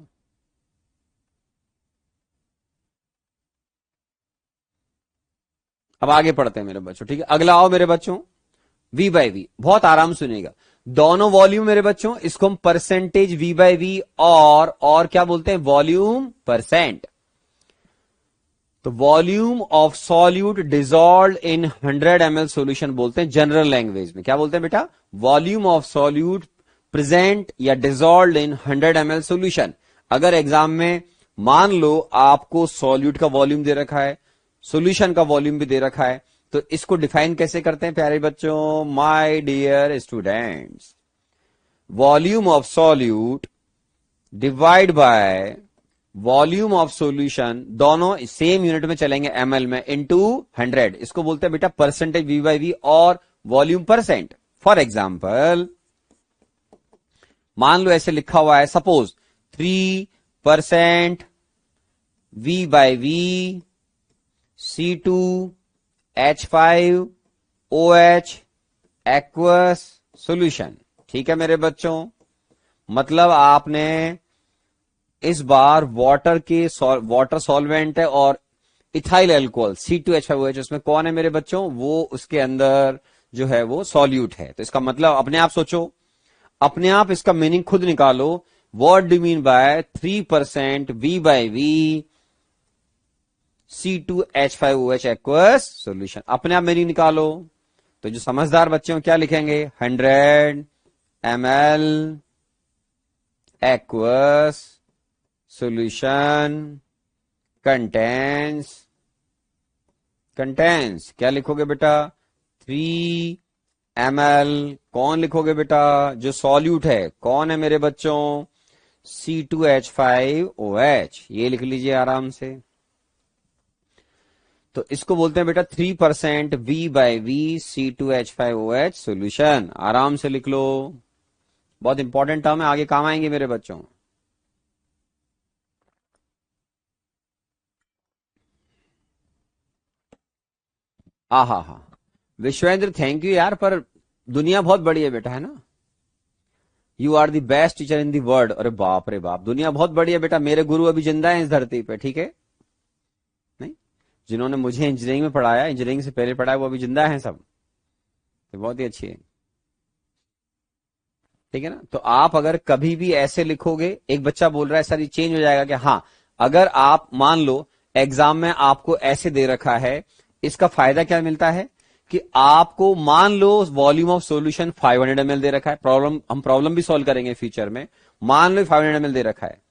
अब आगे पढ़ते हैं मेरे बच्चों, ठीक है? अगला आओ मेरे बच्चों, V/V, बहुत आराम सुनिएगा। दोनों वॉल्यूम मेरे बच्चों, इसको हम परसेंटेज V/V और क्या बोलते हैं? Volume percent. तो volume of solute dissolve in 100 ml solution बोलते हैं जनरल लैंग्वेज में। क्या बोलते हैं बेटा? वॉल्यूम ऑफ सॉल्यूट प्रेजेंट या डिजॉल्व इन 100 ml सॉल्यूशन। अगर एग्जाम में मान लो आपको सॉल्यूट का वॉल्यूम दे रखा है, सॉल्यूशन का वॉल्यूम भी दे रखा है, तो इसको डिफाइन कैसे करते हैं प्यारे बच्चों? My dear students, volume of solute divide by volume of solution, दोनों सेम यूनिट में चलेंगे ml में, इनटू 100, इसको बोलते हैं बेटा परसेंटेज V/V और वॉल्यूम परसेंट। फॉर एग्जाम्पल, मान लो ऐसे लिखा हुआ है, suppose 3% V/V C2H5OH aqueous solution, ठीक है मेरे बच्चों? मतलब आपने इस बार वाटर सॉल्वेंट है और इथाइल अल्कोहल C2H5OH, उसमें कौन है मेरे बच्चों? वो उसके अंदर जो है वो सॉल्यूट है। तो इसका मतलब अपने आप सोचो, अपने आप इसका मीनिंग खुद निकालो। What do mean by 3% V/V C2H5OH aqueous solution? अपने आप मीनिंग निकालो। तो जो समझदार बच्चे हैं क्या लिखेंगे? 100 ml aqueous solution contains क्या लिखोगे बेटा? 3 ml। कौन लिखोगे बेटा? जो सॉल्यूट है कौन है मेरे बच्चों? C2H5OH, ये लिख लीजिए आराम से। तो इसको बोलते हैं बेटा 3% V/V C2H5OH सोल्यूशन। आराम से लिख लो, बहुत इंपॉर्टेंट टर्म है, आगे काम आएंगे मेरे बच्चों। हा विश्वेंद्र, थैंक यू यार, पर दुनिया बहुत बड़ी है बेटा, है ना। You are the best teacher in the world. अरे बाप रे बाप, दुनिया बहुत बड़ी है बेटा, मेरे गुरु अभी जिंदा है इस धरती पे, ठीक है। नहीं, जिन्होंने मुझे इंजीनियरिंग में पढ़ाया, इंजीनियरिंग से पहले पढ़ाया, वो अभी जिंदा है सब। तो बहुत ही अच्छी है, ठीक है ना। तो आप अगर कभी भी ऐसे लिखोगे, एक बच्चा बोल रहा है सर ये चेंज हो जाएगा क्या? हाँ, अगर आप मान लो एग्जाम में आपको ऐसे दे रखा है, इसका फायदा क्या मिलता है कि आपको मान low volume of solution 500 ml दे रखा है, प्रॉब्लम हम प्रॉब्लम भी सॉल्व करेंगे फ्यूचर में, मान लो 500 ml दे रखा है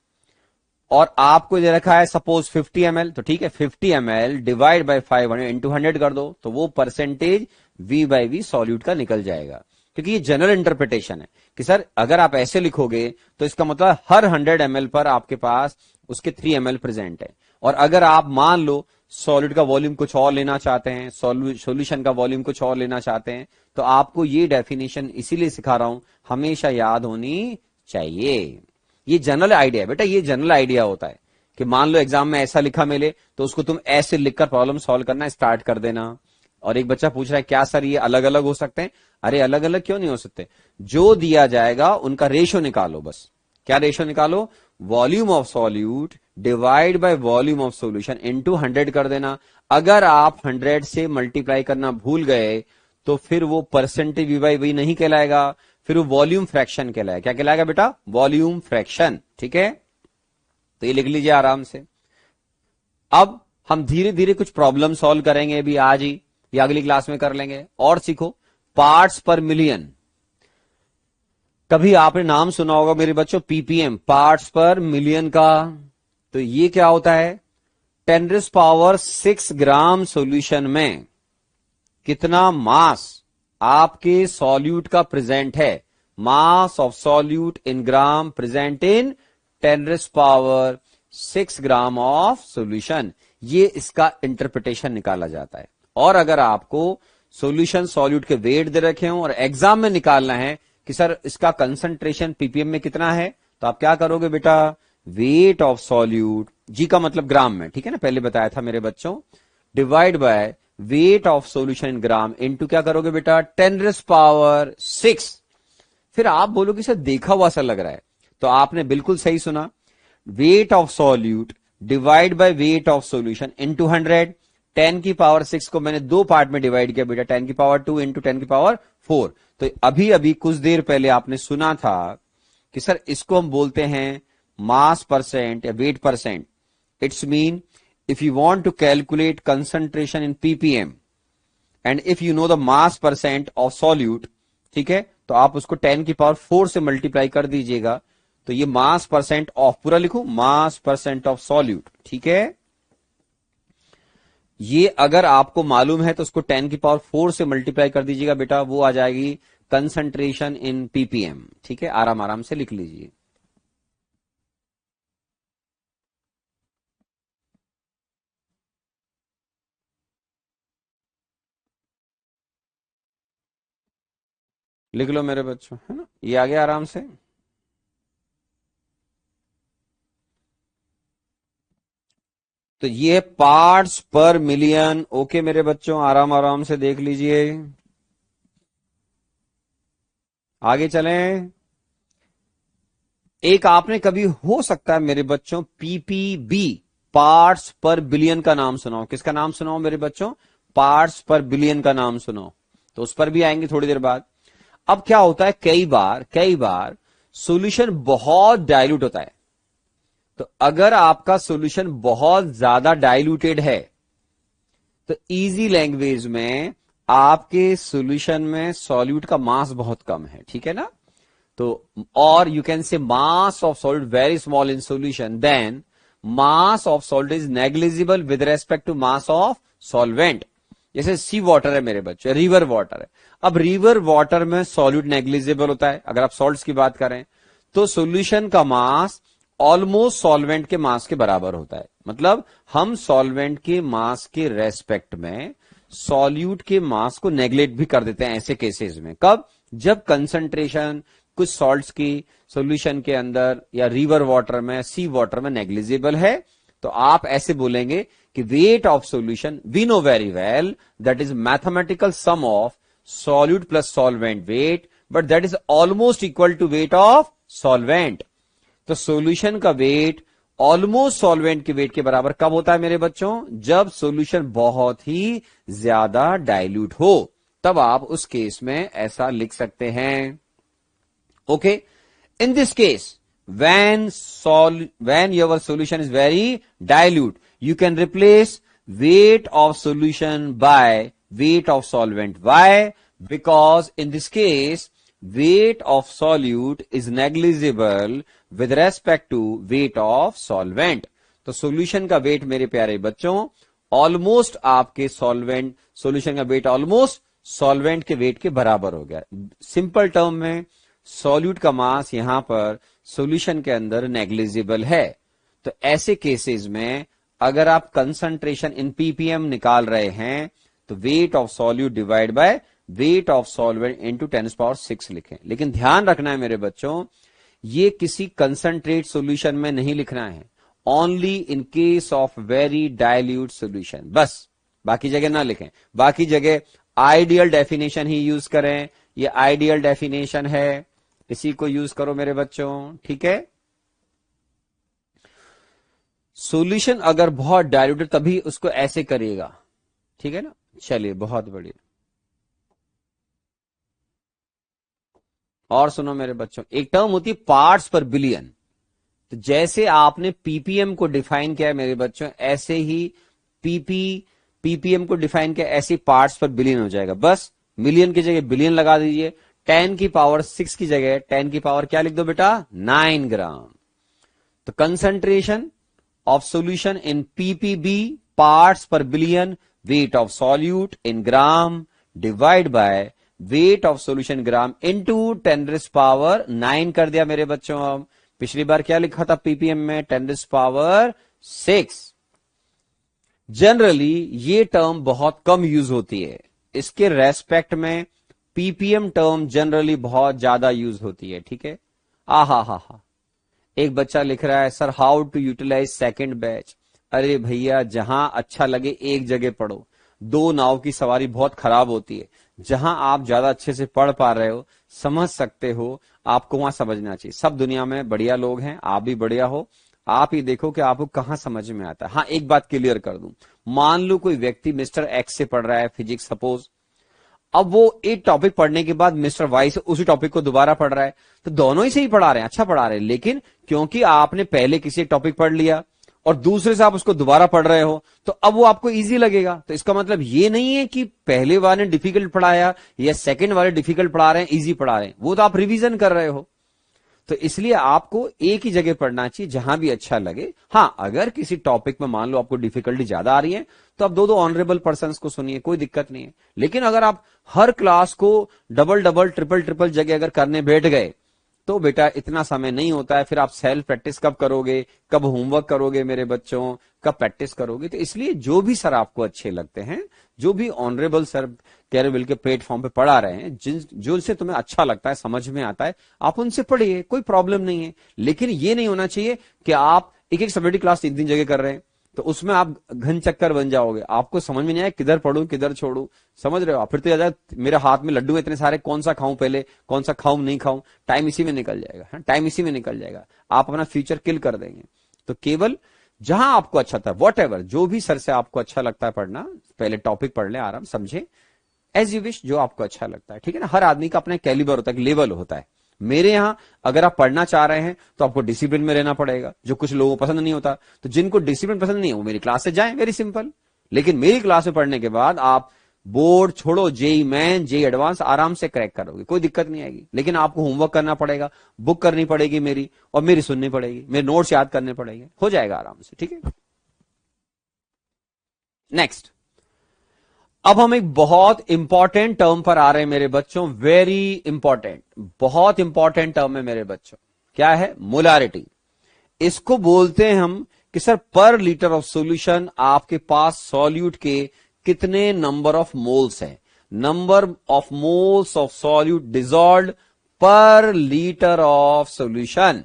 और आपको दे रखा है सपोज 50 ml, तो ठीक है 50 ml डिवाइड बाय 500 इंटू 100 कर दो, तो वो परसेंटेज V/V सॉल्यूट का निकल जाएगा। क्योंकि ये जनरल इंटरप्रिटेशन है कि सर अगर आप ऐसे लिखोगे तो इसका मतलब हर 100 ml पर आपके पास उसके 3 ml प्रेजेंट है। और अगर आप मान लो सॉलिड का वॉल्यूम कुछ और लेना चाहते हैं, सॉल्यूशन का वॉल्यूम कुछ और लेना चाहते हैं, तो आपको ये डेफिनेशन इसीलिए सिखा रहा हूं, हमेशा याद होनी चाहिए। ये जनरल आइडिया है बेटा, ये जनरल आइडिया होता है कि मान लो एग्जाम में ऐसा लिखा मिले तो उसको तुम ऐसे लिखकर प्रॉब्लम सॉल्व करना स्टार्ट कर देना। और एक बच्चा पूछ रहा है क्या सर ये अलग अलग हो सकते हैं? अरे अलग अलग क्यों नहीं हो सकते, जो दिया जाएगा उनका रेशो निकालो बस। क्या रेशो निकालो? Volume of solute divide by volume of solution into 100 कर देना। अगर आप 100 से मल्टीप्लाई करना भूल गए तो फिर वो परसेंटेज V/V नहीं कहलाएगा, फिर वो वॉल्यूम फ्रैक्शन कहलाएगा। क्या कहलाएगा बेटा? वॉल्यूम फ्रैक्शन, ठीक है। तो ये लिख लीजिए आराम से। अब हम धीरे धीरे कुछ प्रॉब्लम सॉल्व करेंगे, अभी आज ही या अगली क्लास में कर लेंगे। और सीखो पार्ट्स पर मिलियन। कभी आपने नाम सुना होगा मेरे बच्चों PPM, पार्ट्स पर मिलियन का। तो ये क्या होता है? 10⁶ ग्राम सॉल्यूशन में कितना मास आपके सॉल्यूट का प्रेजेंट है। मास of solute in gram present in 10⁶ gram of solution. ये इसका इंटरप्रिटेशन निकाला जाता है। और अगर आपको सॉल्यूशन सॉल्यूट के वेट दे रखे हों और एग्जाम में निकालना है कि सर इसका कंसंट्रेशन PPM में कितना है, तो आप क्या करोगे बेटा? वेट ऑफ सॉल्यूट, जी का मतलब ग्राम में, ठीक है ना, पहले बताया था मेरे बच्चों, divide by weight of solution in gram into क्या करोगे बेटा? 10⁶। फिर आप बोलोगे सर देखा हुआ सा लग रहा है, तो आपने बिल्कुल सही सुना। Wait of solute divide by weight of solution into 100। 10⁶ को मैंने दो पार्ट में डिवाइड किया बेटा, 10⁻² इंटू 10⁴। तो अभी अभी कुछ देर पहले आपने सुना था कि सर इसको हम बोलते हैं मास परसेंट या wait percent. It's mean if you want to calculate concentration in ppm and if you know the mass percent of solute, ठीक है, तो आप उसको 10⁴ से मल्टीप्लाई कर दीजिएगा, तो ये मास परसेंट ऑफ, पूरा लिखो मास परसेंट ऑफ सॉल्यूट, ठीक है। ये अगर आपको मालूम है तो उसको 10⁴ से मल्टीप्लाई कर दीजिएगा बेटा, वो आ जाएगी कंसंट्रेशन इन ppm, ठीक है। आराम आराम से लिख लीजिए। लिख लो मेरे बच्चों, है ना, ये आ गया आराम से। तो ये पार्ट्स पर मिलियन। ओके मेरे बच्चों, आराम आराम से देख लीजिए, आगे चलें। एक आपने कभी हो सकता है मेरे बच्चों PPB, पार्ट्स पर बिलियन का नाम सुनाओ। किसका नाम सुनाओ मेरे बच्चों? पार्ट्स पर बिलियन का नाम सुनाओ। तो उस पर भी आएंगे थोड़ी देर बाद। अब क्या होता है, कई बार सॉल्यूशन बहुत डाइल्यूट होता है। तो अगर आपका सॉल्यूशन बहुत ज्यादा डाइल्यूटेड है तो इजी लैंग्वेज में आपके सॉल्यूशन में सॉल्यूट का मास बहुत कम है, ठीक है ना। तो और you can say mass of solute very small in solution, then mass of salt is negligible with respect to mass of solvent. जैसे सी वाटर है मेरे बच्चे, रिवर वाटर है। अब रिवर वाटर में सॉल्यूट नेग्लिजिबल होता है। अगर आप सॉल्ट्स की बात करें तो सॉल्यूशन का मास ऑलमोस्ट सॉल्वेंट के मास के बराबर होता है। मतलब हम सॉल्वेंट के मास के रेस्पेक्ट में सॉल्यूट के मास को नेग्लेक्ट भी कर देते हैं ऐसे केसेस में। कब? जब कंसंट्रेशन कुछ सॉल्ट्स की सॉल्यूशन के अंदर या रिवर वाटर में, सी वाटर में नेग्लिजिबल है, तो आप ऐसे बोलेंगे कि weight of solution, we know very well that is mathematical sum of solute plus solvent weight, but that is almost equal to weight of solvent. तो सॉल्यूशन का वेट ऑलमोस्ट सॉल्वेंट के वेट के बराबर कब होता है मेरे बच्चों? जब सॉल्यूशन बहुत ही ज्यादा डाइल्यूट हो, तब आप उस केस में ऐसा लिख सकते हैं। Okay, in this case when your solution is very dilute, you can replace weight of solution by weight of solvent. Why? Because in this case weight of solute is negligible with respect to weight of solvent. तो solution का weight मेरे प्यारे बच्चों almost आपके solvent solution का weight almost solvent के weight के बराबर हो गया। सिंपल टर्म में सॉल्यूट का मास यहां पर सॉल्यूशन के अंदर नेग्लिजिबल है। तो ऐसे केसेस में अगर आप कंसंट्रेशन इन पीपीएम निकाल रहे हैं तो wait of solute divide by weight of solvent into 10⁻⁶ लिखें। लेकिन ध्यान रखना है मेरे बच्चों, ये किसी कंसंट्रेट सॉल्यूशन में नहीं लिखना है, only in case of very dilute solution, बस। बाकी जगह ना लिखें, बाकी जगह आइडियल डेफिनेशन ही यूज करें। ये आइडियल डेफिनेशन है, इसी को यूज करो मेरे बच्चों, ठीक है। सॉल्यूशन अगर बहुत डाइल्यूटेड तभी उसको ऐसे करिएगा, ठीक है ना। चलिए, बहुत बढ़िया। और सुनो मेरे बच्चों, एक टर्म होती है पार्ट्स पर बिलियन। तो जैसे आपने पीपीएम को डिफाइन किया है मेरे बच्चों, ऐसे ही पीपीएम को डिफाइन किया, ऐसे पार्ट्स पर बिलियन हो जाएगा। बस मिलियन की जगह बिलियन लगा दीजिए। 10⁻⁶ की जगह 10 की पावर क्या लिख दो बेटा? 9 ग्राम। तो concentration of solution in PPB, parts पर billion, wait of solute in gram divide by weight of solution gram into 10⁻⁹ कर दिया मेरे बच्चों। अब पिछली बार क्या लिखा था पीपीएम में? 10⁻⁶। जनरली ये टर्म बहुत कम यूज होती है, इसके रेस्पेक्ट में पीपीएम टर्म जनरली बहुत ज्यादा यूज होती है, ठीक है। हा, एक बच्चा लिख रहा है sir how to utilize second batch. अरे भैया, जहां अच्छा लगे एक जगह पढ़ो, दो नाव की सवारी बहुत खराब होती है। जहां आप ज्यादा अच्छे से पढ़ पा रहे हो, समझ सकते हो, आपको वहां समझना चाहिए। सब दुनिया में बढ़िया लोग हैं, आप भी बढ़िया हो, आप ही देखो कि आपको कहां समझ में आता है। हाँ, एक बात क्लियर कर दूं, मान लो कोई व्यक्ति मिस्टर एक्स से पढ़ रहा है फिजिक्स सपोज, अब वो एक टॉपिक पढ़ने के बाद मिस्टर वाई से उसी टॉपिक को दोबारा पढ़ रहा है, तो दोनों ही सही पढ़ा रहे हैं, अच्छा पढ़ा रहे हैं, लेकिन क्योंकि आपने पहले किसी एक टॉपिक पढ़ लिया और दूसरे से आप उसको दोबारा पढ़ रहे हो, तो अब वो आपको इजी लगेगा। तो इसका मतलब ये नहीं है कि पहले वाले ने डिफिकल्ट पढ़ाया या सेकंड वाले डिफिकल्ट पढ़ा रहे हैं, इजी पढ़ा रहे हैं, वो तो आप रिवीजन कर रहे हो। तो इसलिए आपको एक ही जगह पढ़ना चाहिए जहां भी अच्छा लगे। हाँ, अगर किसी टॉपिक में मान लो आपको डिफिकल्टी ज्यादा आ रही है तो आप दो ऑनरेबल पर्संस को सुनिए, कोई दिक्कत नहीं है। लेकिन अगर आप हर क्लास को डबल ट्रिपल जगह अगर करने बैठ गए तो बेटा इतना समय नहीं होता है। फिर आप सेल्फ प्रैक्टिस कब करोगे, कब होमवर्क करोगे मेरे बच्चों, कब प्रैक्टिस करोगे। तो इसलिए जो भी सर आपको अच्छे लगते हैं, जो भी ऑनरेबल सर कैरेबिल के प्लेटफॉर्म पे पढ़ा रहे हैं, जिनसे तुम्हें अच्छा लगता है, समझ में आता है, आप उनसे पढ़िए, कोई प्रॉब्लम नहीं है। लेकिन ये नहीं होना चाहिए कि आप एक सब्जेक्ट क्लास 3 जगह कर रहे हैं, तो उसमें आप घन चक्कर बन जाओगे, आपको समझ में नहीं आए किधर पढ़ूं किधर छोड़ू, समझ रहे हो। फिर तो याद, मेरे हाथ में लड्डू इतने सारे, कौन सा खाऊं पहले, कौन सा खाऊं नहीं खाऊं, टाइम इसी में निकल जाएगा, टाइम इसी में निकल जाएगा, आप अपना फ्यूचर किल कर देंगे। तो केवल जहां आपको अच्छा था, वॉट एवर, जो भी सर से आपको अच्छा लगता है पढ़ना, पहले टॉपिक पढ़ ले, आराम समझे, एज यू विश, जो आपको अच्छा लगता है, ठीक है ना। हर आदमी का अपना कैलिबर होता है, लेवल होता है। मेरे यहां अगर आप पढ़ना चाह रहे हैं तो आपको डिसिप्लिन में रहना पड़ेगा, जो कुछ लोगों को पसंद नहीं होता। तो जिनको डिसिप्लिन पसंद नहीं है वो मेरी क्लास से जाएं, वेरी सिंपल। लेकिन मेरी क्लास में पढ़ने के बाद आप बोर्ड छोड़ो, जेई मेन, जेई एडवांस आराम से क्रैक करोगे, कोई दिक्कत नहीं आएगी। लेकिन आपको होमवर्क करना पड़ेगा, बुक करनी पड़ेगी मेरी, और मेरी सुननी पड़ेगी, मेरे नोट्स याद करने पड़ेंगे, हो जाएगा आराम से, ठीक है। नेक्स्ट, अब हम एक बहुत इंपॉर्टेंट टर्म पर आ रहे हैं मेरे बच्चों, वेरी इंपॉर्टेंट, बहुत इंपॉर्टेंट टर्म है मेरे बच्चों। क्या है? मोलारिटी। इसको बोलते हैं हम कि सर पर लीटर ऑफ सॉल्यूशन आपके पास सॉल्यूट के कितने नंबर ऑफ मोल्स है, number of moles of solute dissolve पर लीटर ऑफ सॉल्यूशन।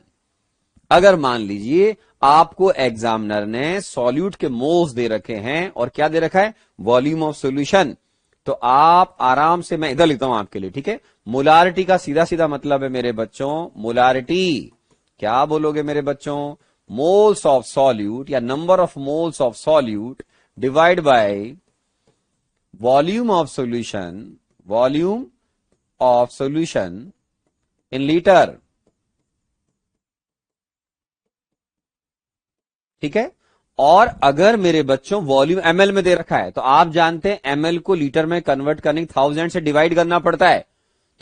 अगर मान लीजिए आपको एग्जामिनर ने सॉल्यूट के मोल्स दे रखे हैं और क्या दे रखा है? Volume of solution. तो आप आराम से, मैं इधर लिखता हूं आपके लिए, ठीक है। मोलारिटी का सीधा सीधा मतलब है मेरे बच्चों, मोलारिटी क्या बोलोगे मेरे बच्चों? मोल्स ऑफ सॉल्यूट या number of moles of solute divide by volume of solution, volume of solution in litre. ठीक है। और अगर मेरे बच्चों वॉल्यूम एमएल में दे रखा है तो आप जानते हैं एमएल को लीटर में कन्वर्ट करने 1000 से डिवाइड करना पड़ता है।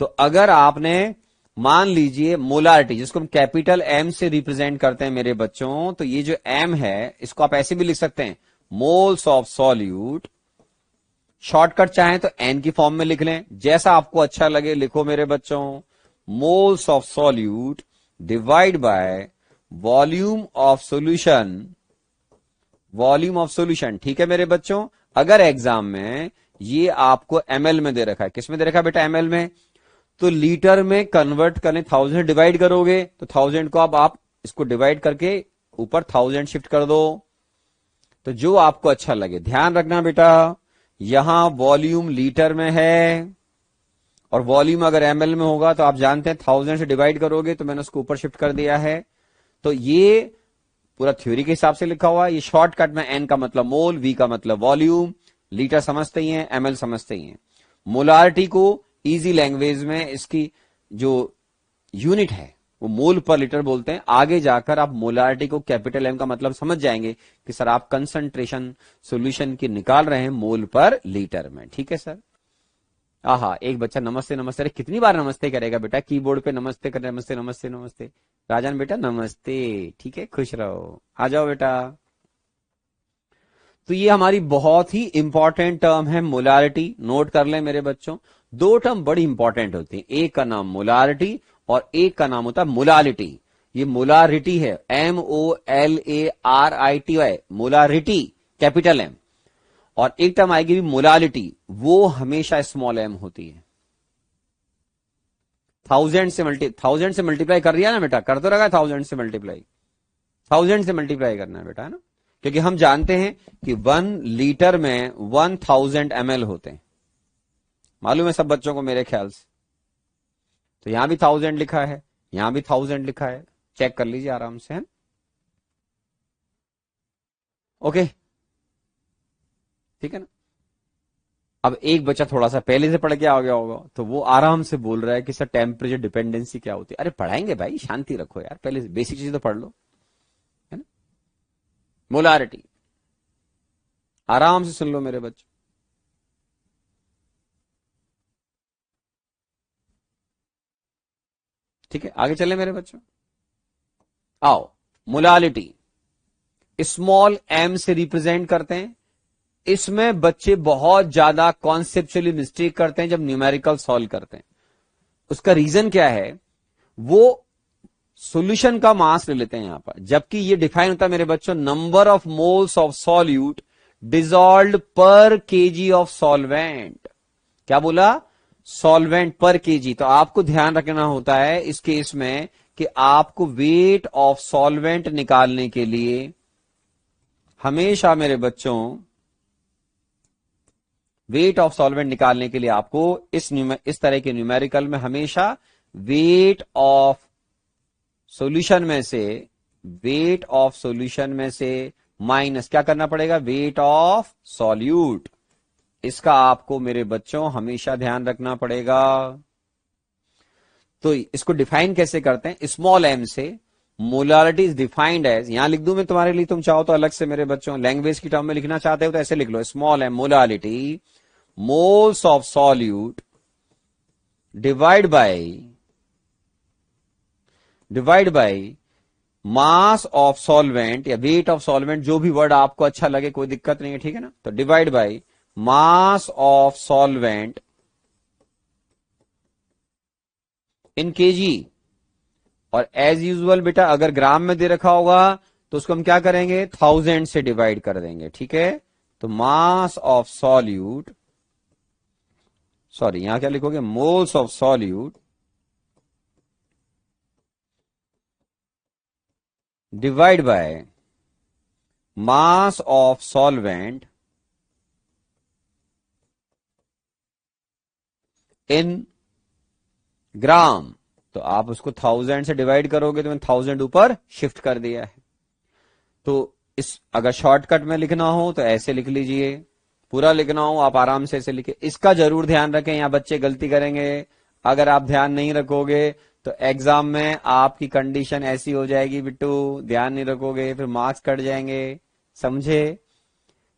तो अगर आपने मान लीजिए मोलारिटी, जिसको हम कैपिटल एम से रिप्रेजेंट करते हैं मेरे बच्चों, तो ये जो एम है इसको आप ऐसे भी लिख सकते हैं, मोल्स ऑफ सॉल्यूट। शॉर्टकट चाहें तो एन की फॉर्म में लिख लें, जैसा आपको अच्छा लगे लिखो मेरे बच्चों। Moles of solute divide by volume of solution, volume of solution. ठीक है मेरे बच्चों। अगर एग्जाम में ये आपको एमएल में दे रखा है, किस में दे रखा है बेटा? एमएल में। तो लीटर में कन्वर्ट करने 1000 डिवाइड करोगे तो 1000 को अब आप इसको डिवाइड करके ऊपर 1000 शिफ्ट कर दो। तो जो आपको अच्छा लगे। ध्यान रखना बेटा, यहां वॉल्यूम लीटर में है और वॉल्यूम अगर एमएल में होगा तो आप जानते हैं 1000 से डिवाइड करोगे, तो मैंने उसको ऊपर शिफ्ट कर दिया है। तो ये पूरा थ्योरी के हिसाब से लिखा हुआ है। ये शॉर्टकट में एन का मतलब मोल, वी का मतलब वॉल्यूम, लीटर समझते ही हैं, एमएल समझते ही हैं। मोलारिटी को इजी लैंग्वेज में इसकी जो यूनिट है वो मोल पर लीटर बोलते हैं। आगे जाकर आप मोलारिटी को कैपिटल एम का मतलब समझ जाएंगे कि सर आप कंसंट्रेशन सॉल्यूशन की निकाल रहे हैं मोल पर लीटर में। ठीक है सर। आहा, एक बच्चा नमस्ते नमस्ते, अरे कितनी बार नमस्ते करेगा बेटा? कीबोर्ड पे नमस्ते कर, नमस्ते नमस्ते नमस्ते। राजन बेटा नमस्ते, ठीक है, खुश रहो, आ जाओ बेटा। तो ये हमारी बहुत ही इंपॉर्टेंट टर्म है मोलारिटी, नोट कर लें मेरे बच्चों। दो टर्म बड़ी इंपॉर्टेंट होती हैं, एक का नाम मोलारिटी और एक का नाम होता है मोलालिटी। ये मोलारिटी है, MOLARITY, मोलारिटी कैपिटल एम। और एक टर्म आएगी मोलालिटी, वो हमेशा स्मॉल एम होती है। 1000 से मल्टीप्लाई कर दिया ना बेटा, कर तो रहा है 1000 से मल्टीप्लाई, 1000 से मल्टीप्लाई करना है बेटा, है ना। क्योंकि हम जानते हैं कि 1 लीटर में 1000 ml होते हैं, मालूम है सब बच्चों को मेरे ख्याल से। तो यहां भी 1000 लिखा है, यहां भी 1000 लिखा है, चेक कर लीजिए आराम से, है। ओके, ठीक है ना। अब एक बच्चा थोड़ा सा पहले से पढ़ के आ गया होगा तो वो आराम से बोल रहा है कि सर टेम्परेचर डिपेंडेंसी क्या होती है? अरे पढ़ाएंगे भाई, शांति रखो यार, पहले बेसिक चीज तो पढ़ लो, है ना। मोलारिटी आराम से सुन लो मेरे बच्चों। ठीक है, आगे चले मेरे बच्चों। आओ, मोलालिटी स्मॉल एम से रिप्रेजेंट करते हैं। इसमें बच्चे बहुत ज्यादा कॉन्सेप्चुअली मिस्टेक करते हैं जब न्यूमेरिकल सॉल्व करते हैं। उसका रीजन क्या है? वो सॉल्यूशन का मास ले लेते हैं यहां पर, जबकि ये डिफाइन होता है मेरे बच्चों number of moles of solute dissolve पर केजी ऑफ सॉल्वेंट। क्या बोला? सॉल्वेंट पर केजी। तो आपको ध्यान रखना होता है इस केस में कि आपको वेट ऑफ सॉल्वेंट निकालने के लिए हमेशा मेरे बच्चों, वेट ऑफ सॉल्वेंट निकालने के लिए आपको इस तरह के न्यूमेरिकल में हमेशा वेट ऑफ सॉल्यूशन में से, वेट ऑफ सॉल्यूशन में से माइनस क्या करना पड़ेगा? Wait of solute. इसका आपको मेरे बच्चों हमेशा ध्यान रखना पड़ेगा। तो इसको डिफाइन कैसे करते हैं? स्मॉल एम से। मोलारिटी इज डिफाइंड एज, यहां लिख दूं मैं तुम्हारे लिए, तुम चाहो तो अलग से मेरे बच्चों लैंग्वेज की टर्म में लिखना चाहते हो तो ऐसे लिख लो, small M molarity moles of solute divide by mass of solvent या वेट ऑफ सॉल्वेंट, जो भी वर्ड आपको अच्छा लगे, कोई दिक्कत नहीं है, ठीक है ना। तो divide by mass of solvent in KG. और एज यूजुअल बेटा अगर ग्राम में दे रखा होगा तो उसको हम क्या करेंगे, 1000 से डिवाइड कर देंगे, ठीक है। तो मास ऑफ सॉल्यूट, सॉरी यहां क्या लिखोगे, moles of solute divide by mass of solvent in gram. तो आप उसको 1000 से डिवाइड करोगे तो मैंने 1000 ऊपर शिफ्ट कर दिया है। तो इस अगर शॉर्टकट में लिखना हो तो ऐसे लिख लीजिए, पूरा लिखना हो आप आराम से ऐसे लिखे। इसका जरूर ध्यान रखें, यहां बच्चे गलती करेंगे। अगर आप ध्यान नहीं रखोगे तो एग्जाम में आपकी कंडीशन ऐसी हो जाएगी बिट्टू, ध्यान नहीं रखोगे फिर मार्क्स कट जाएंगे, समझे।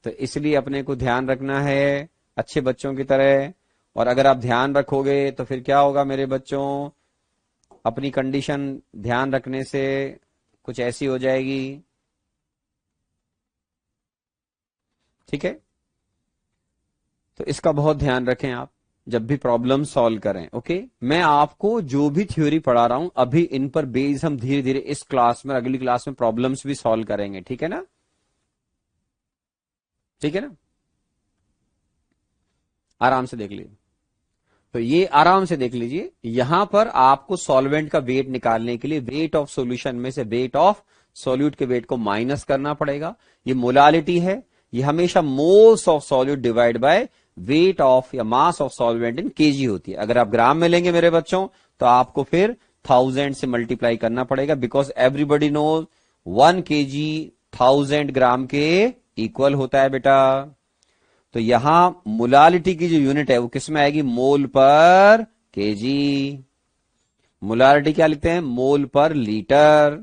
तो इसलिए अपने को ध्यान रखना है अच्छे बच्चों की तरह। और अगर आप ध्यान रखोगे तो फिर क्या होगा मेरे बच्चों, अपनी कंडीशन ध्यान रखने से कुछ ऐसी हो जाएगी, ठीक है। तो इसका बहुत ध्यान रखें आप जब भी प्रॉब्लम सॉल्व करें, ओके। मैं आपको जो भी थ्योरी पढ़ा रहा हूं अभी इन पर बेस हम धीरे धीरे इस क्लास में, अगली क्लास में प्रॉब्लम्स भी सॉल्व करेंगे, ठीक है ना, ठीक है ना। आराम से देख लीजिए। तो ये आराम से देख लीजिए, यहां पर आपको सॉल्वेंट का वेट निकालने के लिए वेट ऑफ सॉल्यूशन में से वेट ऑफ सॉल्यूट के वेट को माइनस करना पड़ेगा। ये मोलालिटी है, ये हमेशा moles of solute divide by weight of या mass of solvent in KG होती है। अगर आप ग्राम में लेंगे मेरे बच्चों तो आपको फिर 1000 से मल्टीप्लाई करना पड़ेगा, बिकॉज एवरीबडी नोज 1 केजी 1000 ग्राम के इक्वल होता है बेटा। तो यहां मोलालिटी की जो यूनिट है वो किस में आएगी, मोल पर केजी। मोलालिटी क्या लिखते हैं, मोल पर लीटर।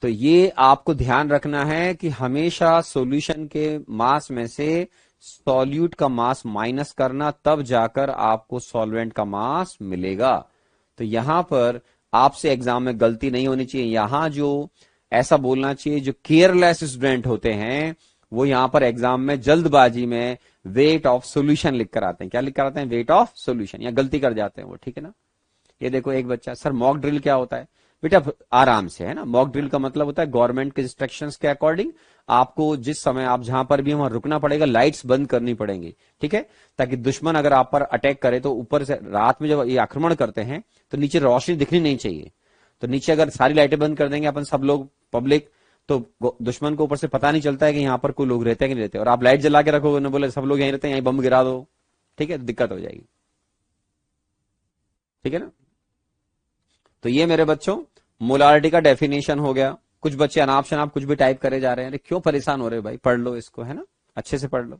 तो ये आपको ध्यान रखना है कि हमेशा सॉल्यूशन के मास में से सॉल्यूट का मास माइनस करना, तब जाकर आपको सॉल्वेंट का मास मिलेगा। तो यहां पर आपसे एग्जाम में गलती नहीं होनी चाहिए। यहां जो ऐसा बोलना चाहिए, जो केयरलेस स्टूडेंट होते हैं वो यहां पर एग्जाम में जल्दबाजी में वेट ऑफ सॉल्यूशन लिख कर आते हैं। क्या लिख कर आते हैं, वेट ऑफ सॉल्यूशन, या गलती कर जाते हैं वो, ठीक है ना। ये देखो एक बच्चा, सर मॉक ड्रिल क्या होता है बेटा, आराम से है ना। मॉक ड्रिल का मतलब होता है गवर्नमेंट के इंस्ट्रक्शंस के अकॉर्डिंग आपको जिस समय आप जहां पर भी वहां रुकना पड़ेगा, लाइट्स बंद करनी पड़ेंगी, ठीक है, ताकि दुश्मन अगर आप पर अटैक करे तो ऊपर से रात में जब ये आक्रमण करते हैं तो नीचे रोशनी दिखनी नहीं चाहिए। तो नीचे अगर सारी लाइटें बंद कर देंगे अपन सब लोग पब्लिक, तो दुश्मन को ऊपर से पता नहीं चलता है कि यहाँ पर कोई लोग रहते हैं कि नहीं रहते। और आप लाइट जला के रखोगे, बोले सब लोग यहीं रहते हैं, यहीं बम गिरा दो, ठीक है, दिक्कत हो जाएगी, ठीक है ना। तो ये मेरे बच्चों मोलारिटी का डेफिनेशन हो गया। कुछ बच्चे अनाप शनाप कुछ भी टाइप करे जा रहे हैं, अरे क्यों परेशान हो रहे हो भाई, पढ़ लो इसको, है ना, अच्छे से पढ़ लो।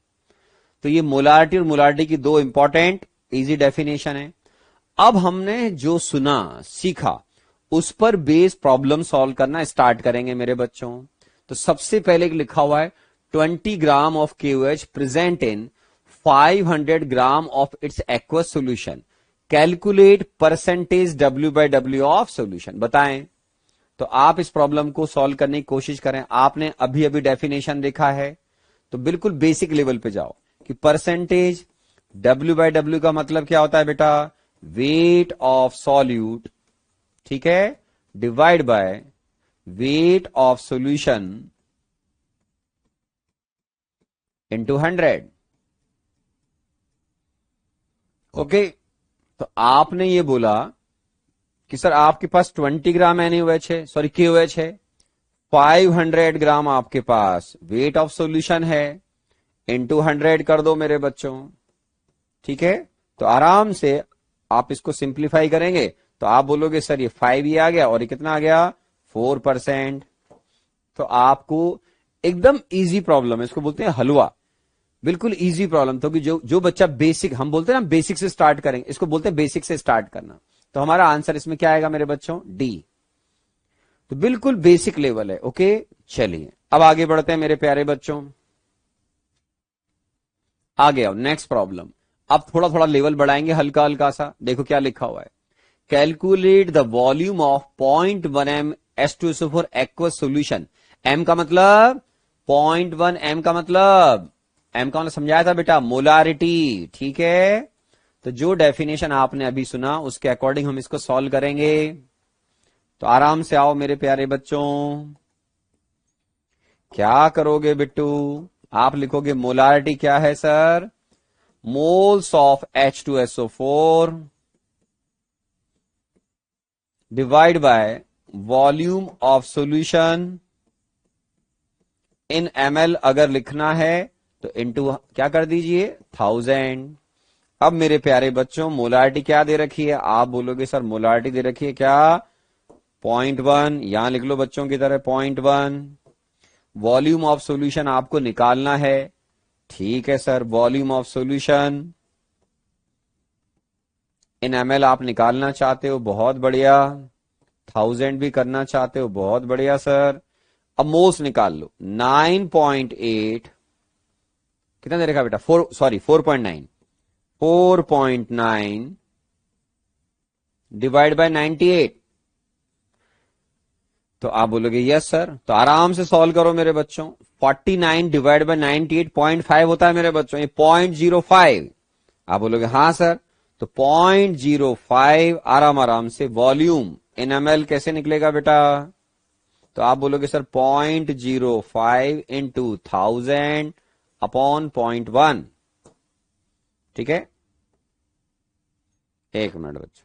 तो ये मोलारिटी और मोलारिटी की दो इंपॉर्टेंट इजी डेफिनेशन है। अब हमने जो सुना सीखा उस पर बेस प्रॉब्लम सॉल्व करना स्टार्ट करेंगे मेरे बच्चों। तो सबसे पहले लिखा हुआ है 20 gram of KOH present in 500 gram of its aqueous solution, calculate percentage W/W of solution. बताएं। तो आप इस प्रॉब्लम को सॉल्व करने की कोशिश करें। आपने अभी अभी डेफिनेशन देखा है तो बिल्कुल बेसिक लेवल पे जाओ कि परसेंटेज W/W का मतलब क्या होता है बेटा, वेट ऑफ सॉल्यूट, ठीक है, divide by weight of solution into 100। Okay. तो आपने ये बोला कि सर आपके पास 20 ग्राम NaOH है, सॉरी KOH है, 500 ग्राम आपके पास वेट ऑफ सॉल्यूशन है, इनटू 100 कर दो मेरे बच्चों, ठीक है। तो आराम से आप इसको सिंप्लीफाई करेंगे तो आप बोलोगे सर ये 5 ही आ गया और ये कितना आ गया 4%। तो आपको एकदम इजी प्रॉब्लम है, इसको बोलते हैं हलवा, बिल्कुल इजी प्रॉब्लम। तो कि जो बच्चा बेसिक, हम बोलते हैं ना बेसिक से स्टार्ट करेंगे, इसको बोलते हैं बेसिक से स्टार्ट करना। तो हमारा आंसर इसमें क्या आएगा मेरे बच्चों, डी। तो बिल्कुल बेसिक लेवल है, ओके। चलिए अब आगे बढ़ते हैं मेरे प्यारे बच्चों, आगे आओ नेक्स्ट प्रॉब्लम। अब थोड़ा थोड़ा लेवल बढ़ाएंगे, हल्का हल्का सा। देखो क्या लिखा हुआ है, calculate the volume of 0.1 m H2SO4 aqueous solution. M का मतलब 0.1, M का मतलब एम का मतलब समझाया था बेटा, मोलारिटी, ठीक है। तो जो डेफिनेशन आपने अभी सुना उसके अकॉर्डिंग हम इसको सॉल्व करेंगे। तो आराम से आओ मेरे प्यारे बच्चों। क्या करोगे बिट्टू? आप लिखोगे मोलारिटी क्या है sir? Moles of H2SO4 divide by volume of solution in ml अगर लिखना है तो इनटू क्या कर दीजिए, 1000। अब मेरे प्यारे बच्चों मोलारिटी क्या दे रखी है? आप बोलोगे सर मोलारिटी दे रखी है क्या? 0.1, यहां लिख लो बच्चों की तरह 0.1। वॉल्यूम ऑफ सॉल्यूशन आपको निकालना है, ठीक है sir. Volume of solution in ml आप निकालना चाहते हो, बहुत बढ़िया। 1000 भी करना चाहते हो, बहुत बढ़िया सर। अब मोल्स निकाल लो। 9.8 कितना दे रखा बेटा? 4.9। 4.9 डिवाइड बाय 98। तो आप बोलोगे यस सर। तो आराम से सॉल्व करो मेरे बच्चों। 49 डिवाइड बाय 98.5 होता है मेरे बच्चों, ये 0.05। आप बोलोगे हाँ सर। तो 0.05 आराम आराम से वॉल्यूम इन ml कैसे निकलेगा बेटा? तो आप बोलोगे सर 0.05 इंटू 1000 अपॉन 0.1, ठीक है। एक मिनट बच्चों,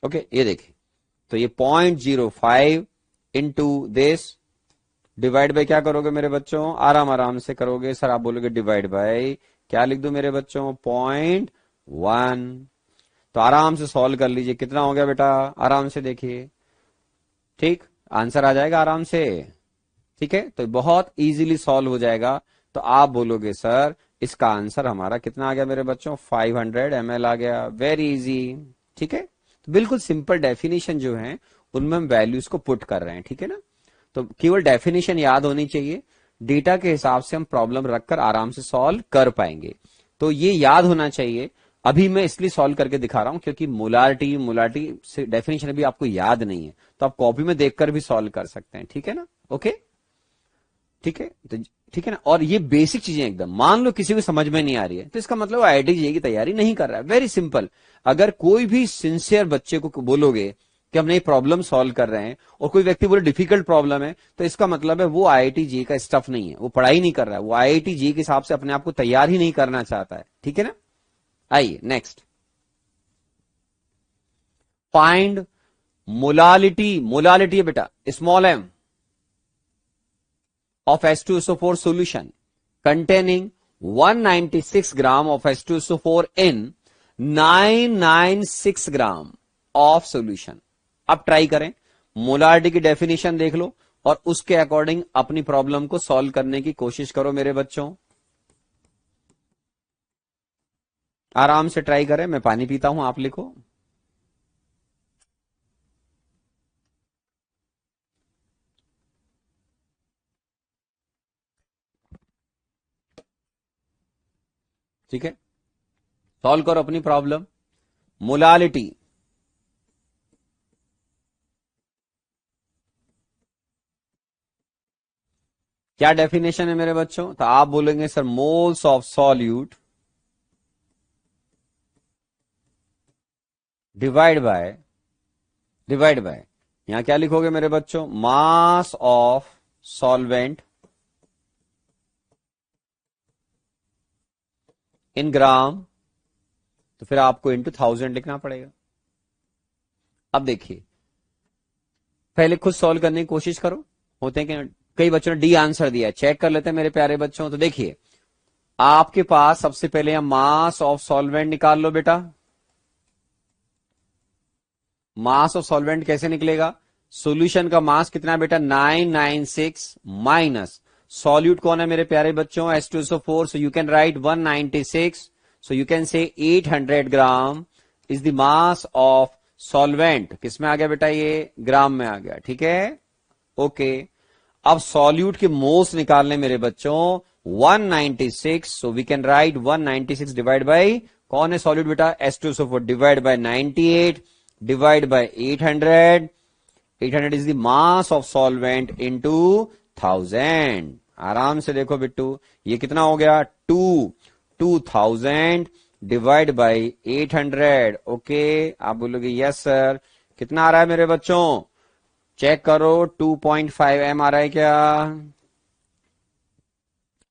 ओके ये देखिए। तो ये 0.05 इंटू दिस डिवाइड बाय क्या करोगे मेरे बच्चों? आराम आराम से करोगे सर। आप बोलोगे डिवाइड बाय क्या लिख दो मेरे बच्चों? 0.1। तो आराम से सॉल्व कर लीजिए। कितना हो गया बेटा? आराम से देखिए, ठीक आंसर आ जाएगा आराम से, ठीक है। तो बहुत इजीली सॉल्व हो जाएगा। तो आप बोलोगे सर इसका आंसर हमारा कितना आ गया मेरे बच्चों? 500 ml आ गया। वेरी इजी, ठीक है। तो बिल्कुल सिंपल डेफिनेशन जो है उनमें हम वैल्यूज को पुट कर रहे हैं, ठीक है ना। तो केवल डेफिनेशन याद होनी चाहिए, डेटा के हिसाब से हम प्रॉब्लम रखकर आराम से सॉल्व कर पाएंगे। तो ये याद होना चाहिए। अभी मैं इसलिए सॉल्व करके दिखा रहा हूं क्योंकि मोलारिटी मोलारिटी से डेफिनेशन अभी आपको याद नहीं है, तो आप कॉपी में देखकर भी सॉल्व कर सकते हैं, ठीक है ना। ओके, ठीक है। तो ठीक है ना। और ये बेसिक चीजें एकदम, मान लो किसी को समझ में नहीं आ रही है तो इसका मतलब आईआईटी जेईई की तैयारी नहीं कर रहा है। Very simple. अगर कोई भी सिंसियर बच्चे को बोलोगे कि हम नई प्रॉब्लम सॉल्व कर रहे हैं और कोई व्यक्ति बोले डिफिकल्ट प्रॉब्लम है, तो इसका मतलब है वो आईआईटी जेईई का स्टफ नहीं है, वो पढ़ाई नहीं कर रहा है, वो आईआईटी जेईई के हिसाब से अपने आप को तैयार ही नहीं करना चाहता है, ठीक है ना। आइए नेक्स्ट, फाइंड मोलालिटी। मोलालिटी है बेटा small m of H2SO4 solution containing 196 gram of H2SO4 in 996 gram of solution. अब ट्राई करें, मोलारिटी की डेफिनेशन देख लो और उसके अकॉर्डिंग अपनी प्रॉब्लम को सॉल्व करने की कोशिश करो मेरे बच्चों। आराम से ट्राई करें। मैं पानी पीता हूं, आप लिखो। ठीक है, सॉल्व करो अपनी प्रॉब्लम। मोलालिटी क्या डेफिनेशन है मेरे बच्चों? तो आप बोलेंगे sir moles of solute divide bye यहां क्या लिखोगे मेरे बच्चों? मास ऑफ सॉल्वेंट इन ग्राम। तो फिर आपको इंटू 1000 लिखना पड़ेगा। अब देखिए, पहले खुद सॉल्व करने की कोशिश करो। होते हैं कि कई बच्चों ने डी आंसर दिया है, चेक कर लेते हैं मेरे प्यारे बच्चों। तो देखिए आपके पास सबसे पहले हम मास ऑफ सॉल्वेंट निकाल लो बेटा। मास ऑफ सॉल्वेंट कैसे निकलेगा? सॉल्यूशन का मास कितना है बेटा? 996 माइनस सॉल्यूट कौन है मेरे प्यारे बच्चों? H2SO4। So you can write 196। So you can से 800 gram is the mass of solvent. किसमें आ गया बेटा? ये ग्राम में आ गया, ठीक है। ओके, अब सॉल्यूट के मोल्स निकालने मेरे बच्चों। 196, so we can write 196 divide by, कौन है सॉलिड बेटा, H2SO4, divide by 98 divide by 800, 800 is the mass of solvent into 1000। आराम से देखो बिट्टू, ये कितना हो गया, 2000 डिवाइड बाई 800। ओके, आप बोलोगे यस सर, कितना आ रहा है मेरे बच्चों, चेक करो, 2.5 m आ रहा है क्या,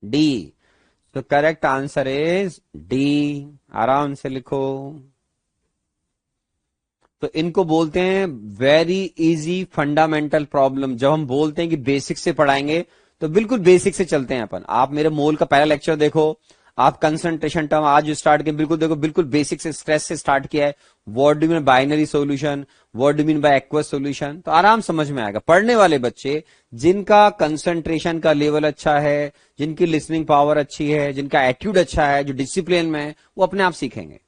डी। तो करेक्ट आंसर इज डी। आराम से लिखो। तो इनको बोलते हैं वेरी इजी फंडामेंटल प्रॉब्लम। जब हम बोलते हैं कि बेसिक से पढ़ाएंगे तो बिल्कुल बेसिक से चलते हैं अपन। आप मेरे मोल का पहला लेक्चर देखो, आप कंसंट्रेशन टर्म आज जो स्टार्ट किए बिल्कुल देखो, बिल्कुल बेसिक से स्ट्रेस से स्टार्ट किया है। What do mean binary solution, what do mean by aqueous solution, तो आराम समझ में आएगा। पढ़ने वाले बच्चे जिनका कंसंट्रेशन का लेवल अच्छा है, जिनकी लिसनिंग पावर अच्छी है, जिनका एटीट्यूड अच्छा है, जो डिसिप्लिन में है, वो अपने आप सीखेंगे।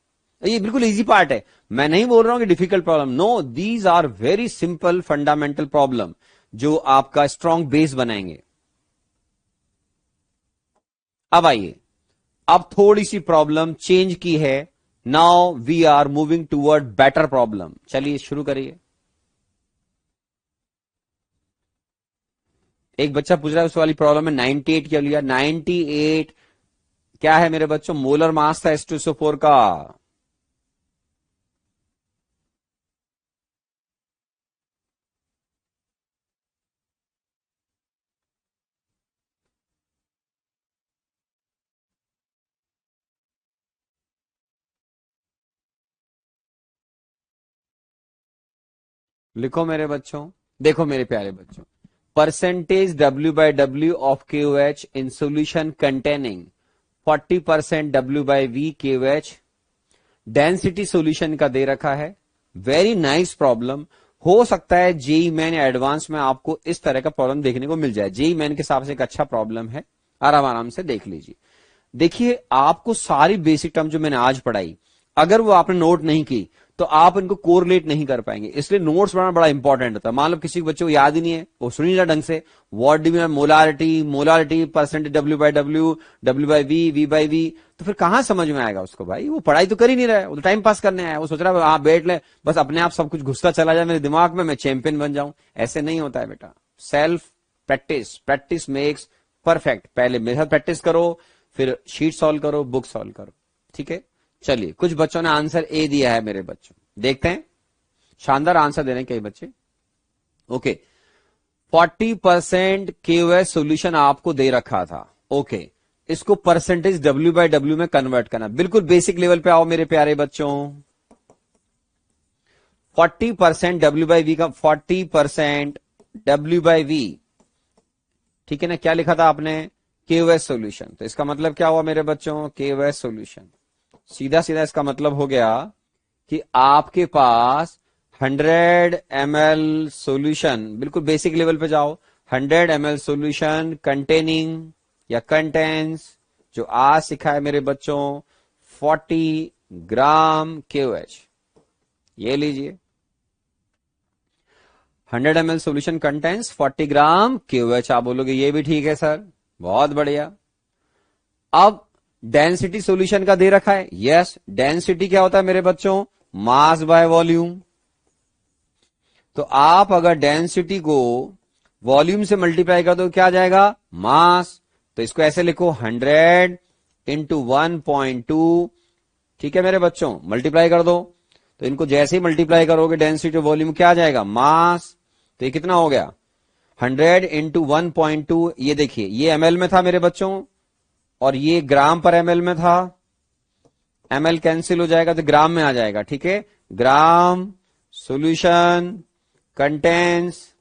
ये बिल्कुल इजी पार्ट है। मैं नहीं बोल रहा हूं कि difficult problem, no, these are very simple fundamental problem जो आपका स्ट्रॉन्ग बेस बनाएंगे। अब आइए, अब थोड़ी सी प्रॉब्लम चेंज की है। Now we are moving toward better problem. चलिए शुरू करिए। एक बच्चा पूछ रहा है उस वाली प्रॉब्लम में 98 क्या लिया। 98 क्या है मेरे बच्चों, मोलर मास था H2SO4 का। लिखो मेरे बच्चों, देखो मेरे प्यारे बच्चों, percentage W/W of KOH in solution containing 40% W/V KOH, density solution का दे रखा है। Very nice problem. हो सकता है जेई मेन या एडवांस में आपको इस तरह का प्रॉब्लम देखने को मिल जाए। जेई मेन के हिसाब से एक अच्छा प्रॉब्लम है, आराम आराम से देख लीजिए। देखिए, आपको सारी बेसिक टर्म जो मैंने आज पढ़ाई, अगर वो आपने नोट नहीं की तो आप इनको कोरिलेट नहीं कर पाएंगे। इसलिए नोट्स बनाना बड़ा इंपॉर्टेंट होता है। मान लो किसी बच्चे को याद ही नहीं है, वो सुन नहीं रहा ढंग से, what do mean molarity, molarity percentage W/W, W/V, V/V, तो फिर कहां समझ में आएगा उसको भाई। वो पढ़ाई तो कर ही नहीं रहा है, वो तो टाइम पास करने आया है। वो सोच रहा है हाँ बैठ ले, बस अपने आप सब कुछ घुसता चला जाए मेरे दिमाग में, मैं चैंपियन बन जाऊं। ऐसे नहीं होता है बेटा। Self practice, practice makes perfect. पहले मेरे साथ प्रैक्टिस करो, फिर शीट सॉल्व करो, बुक सॉल्व करो, ठीक है। चलिए, कुछ बच्चों ने आंसर ए दिया है मेरे बच्चों, देखते हैं। शानदार आंसर दे रहे हैं कई बच्चे। ओके, 40% KOH सोल्यूशन आपको दे रखा था। ओके, इसको परसेंटेज W/W में कन्वर्ट करना। बिल्कुल बेसिक लेवल पे आओ मेरे प्यारे बच्चों। 40% W/V का 40% W/V, ठीक है ना। क्या लिखा था आपने, KOH सोल्यूशन। तो इसका मतलब क्या हुआ मेरे बच्चों, KOH सोल्यूशन। सीधा सीधा इसका मतलब हो गया कि आपके पास 100 ml सॉल्यूशन, बिल्कुल बेसिक लेवल पे जाओ, 100 ml सॉल्यूशन कंटेनिंग या कंटेंस, जो आज सिखा है मेरे बच्चों, 40 ग्राम KOH। ये लीजिए, 100 ml solution contains 40 gram KOH। आप बोलोगे ये भी ठीक है सर, बहुत बढ़िया। अब डेंसिटी सॉल्यूशन का दे रखा है। यस, डेंसिटी क्या होता है मेरे बच्चों, मास बाय वॉल्यूम। तो आप अगर डेंसिटी को वॉल्यूम से मल्टीप्लाई कर दो क्या आ जाएगा, मास। तो इसको ऐसे लिखो, 100 इंटू 1.2, ठीक है मेरे बच्चों, मल्टीप्लाई कर दो। तो इनको जैसे ही मल्टीप्लाई करोगे डेंसिटी वॉल्यूम क्या आ जाएगा, मास। तो ये कितना हो गया, 100 इंटू 1.2। ये देखिए, ये ml में था मेरे बच्चों और ये ग्राम पर ml में था। ml कैंसिल हो जाएगा तो ग्राम में आ जाएगा, ठीक है। Gram solution contains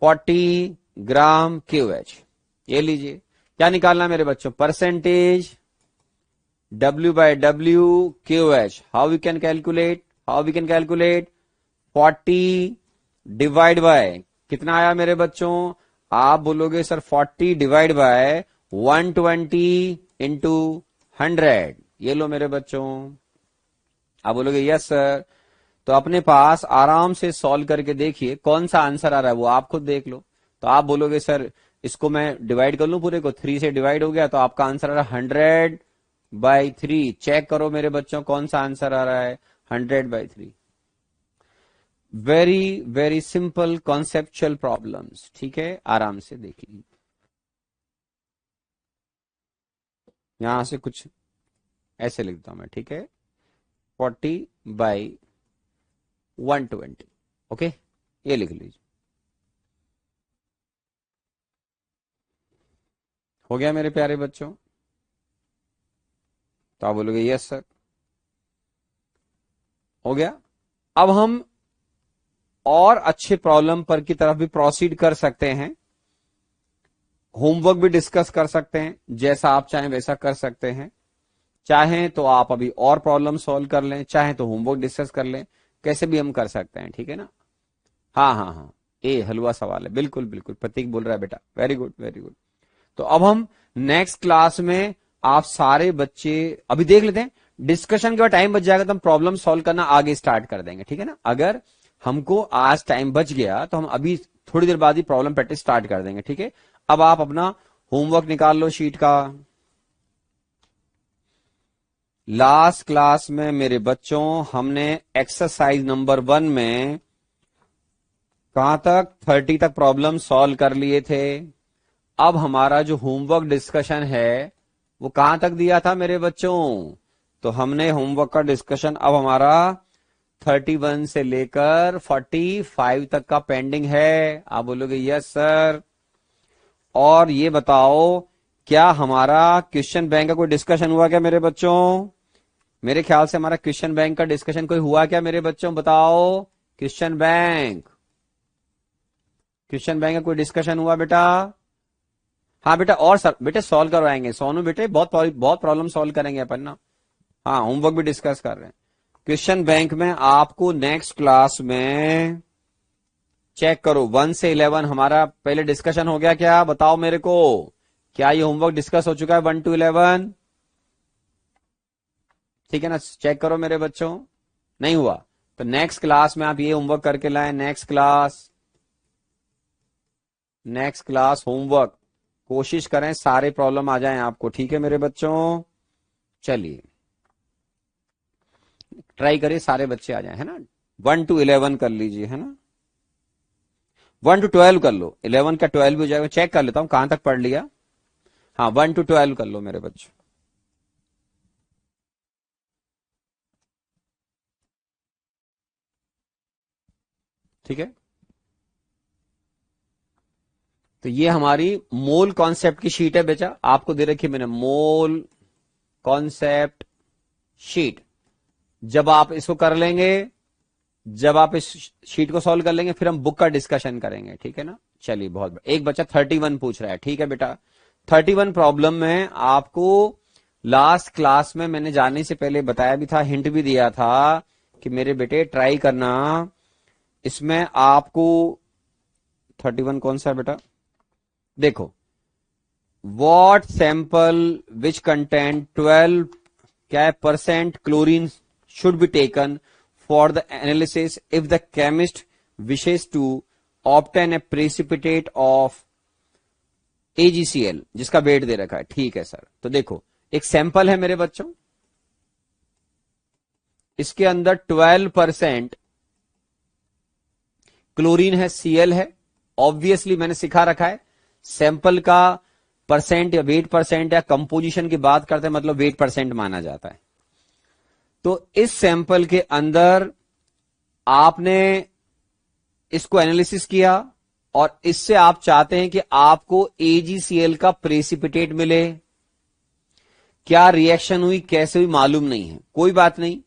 40 gram KOH। ये लीजिए, क्या निकालना है मेरे बच्चों, percentage W/W KOH। How we can calculate, 40 divide by, कितना आया मेरे बच्चों, आप बोलोगे सर 40 डिवाइड बाय 120 इंटू 100। ये लो मेरे बच्चों, आप बोलोगे यस सर। तो अपने पास आराम से सॉल्व करके देखिए कौन सा आंसर आ रहा है, वो आप खुद देख लो। तो आप बोलोगे सर इसको मैं डिवाइड कर लूं, पूरे को 3 से डिवाइड हो गया, तो आपका आंसर आ रहा है 100/3। चेक करो मेरे बच्चों कौन सा आंसर आ रहा है, 100/3। Very very simple conceptual problems, ठीक है, आराम से देखिए। यहां से कुछ ऐसे लिखता हूं मैं, ठीक है, 40/120, ओके, ये लिख लीजिए। हो गया मेरे प्यारे बच्चों? तो आप बोलोगे यस सर, हो गया। अब हम और अच्छे प्रॉब्लम पर की तरफ भी प्रोसीड कर सकते हैं, होमवर्क भी डिस्कस कर सकते हैं, जैसा आप चाहें वैसा कर सकते हैं। चाहें तो आप अभी और प्रॉब्लम सॉल्व कर लें, चाहें तो होमवर्क डिस्कस कर लें, कैसे भी हम कर सकते हैं, ठीक है ना। हाँ हाँ हाँ, ए हलवा सवाल है, बिल्कुल बिल्कुल, प्रतीक बोल रहा है बेटा, वेरी गुड वेरी गुड। तो अब हम नेक्स्ट क्लास में आप सारे बच्चे अभी देख लेते हैं, डिस्कशन के बाद टाइम बच जाएगा तो हम प्रॉब्लम सॉल्व करना आगे स्टार्ट कर देंगे, ठीक है ना। अगर हमको आज टाइम बच गया तो हम अभी थोड़ी देर बाद ही प्रॉब्लम प्रैक्टिस स्टार्ट कर देंगे, ठीक है। अब आप अपना होमवर्क निकाल लो शीट का। लास्ट क्लास में मेरे बच्चों हमने एक्सरसाइज नंबर 1 में कहां तक, 30 तक प्रॉब्लम सॉल्व कर लिए थे। अब हमारा जो होमवर्क डिस्कशन है वो कहां तक दिया था मेरे बच्चों, तो हमने होमवर्क का डिस्कशन अब हमारा 31 से लेकर 45 तक का पेंडिंग है। आप बोलोगे यस सर। और ये बताओ, क्या हमारा क्वेश्चन बैंक का कोई डिस्कशन हुआ क्या मेरे बच्चों? मेरे ख्याल से हमारा क्वेश्चन बैंक का डिस्कशन कोई हुआ क्या मेरे बच्चों, बताओ। क्वेश्चन बैंक, क्वेश्चन बैंक का कोई डिस्कशन हुआ बेटा? हाँ बेटा, और सर बेटे सॉल्व करवाएंगे, सोनू बेटे बहुत बहुत प्रॉब्लम सॉल्व करेंगे अपन ना। हाँ, होमवर्क भी डिस्कस कर रहे हैं। क्वेश्चन बैंक में आपको नेक्स्ट क्लास में चेक करो 1 से 11 हमारा पहले डिस्कशन हो गया क्या, बताओ मेरे को। क्या ये होमवर्क डिस्कस हो चुका है 1 to 11? ठीक है ना, चेक करो मेरे बच्चों। नहीं हुआ तो नेक्स्ट क्लास में आप ये होमवर्क करके लाएं। नेक्स्ट क्लास होमवर्क कोशिश करें सारे प्रॉब्लम आ जाएं आपको, ठीक है मेरे बच्चों। चलिए ट्राई करिए सारे बच्चे आ जाएं, है ना। 1 to 11 कर लीजिए, है ना। 1 to 12 कर लो, 11 का 12 भी हो जाएगा। चेक कर लेता हूं कहां तक पढ़ लिया। हाँ, 1 to 12 कर लो मेरे बच्चों, ठीक है। तो ये हमारी मोल कॉन्सेप्ट की शीट है बेटा, आपको दे रखी है मैंने मोल कॉन्सेप्ट शीट। जब आप इसको कर लेंगे, जब आप इस शीट को सॉल्व कर लेंगे, फिर हम बुक का डिस्कशन करेंगे, ठीक है ना। चलिए बहुत एक बच्चा 31 पूछ रहा है, ठीक है बेटा। 31 प्रॉब्लम में आपको लास्ट क्लास में मैंने जाने से पहले बताया भी था, हिंट भी दिया था कि मेरे बेटे ट्राई करना। इसमें आपको 31 कौन सा है बेटा, देखो, वॉट सैंपल विच कंटेंट 12 क्या है percent chlorine should be taken for the analysis if the chemist wishes to obtain a precipitate of AgCl, जिसका वेट दे रखा है, ठीक है सर। तो देखो एक सैंपल है मेरे बच्चों, इसके अंदर 12% क्लोरीन है, Cl है। ऑब्वियसली मैंने सिखा रखा है, सैंपल का परसेंट या वेट परसेंट या कंपोजिशन की बात करते हैं मतलब वेट परसेंट माना जाता है। तो इस सैंपल के अंदर आपने इसको एनालिसिस किया और इससे आप चाहते हैं कि आपको AgCl का प्रेसिपिटेट मिले। क्या रिएक्शन हुई, कैसे हुई मालूम नहीं है, कोई बात नहीं।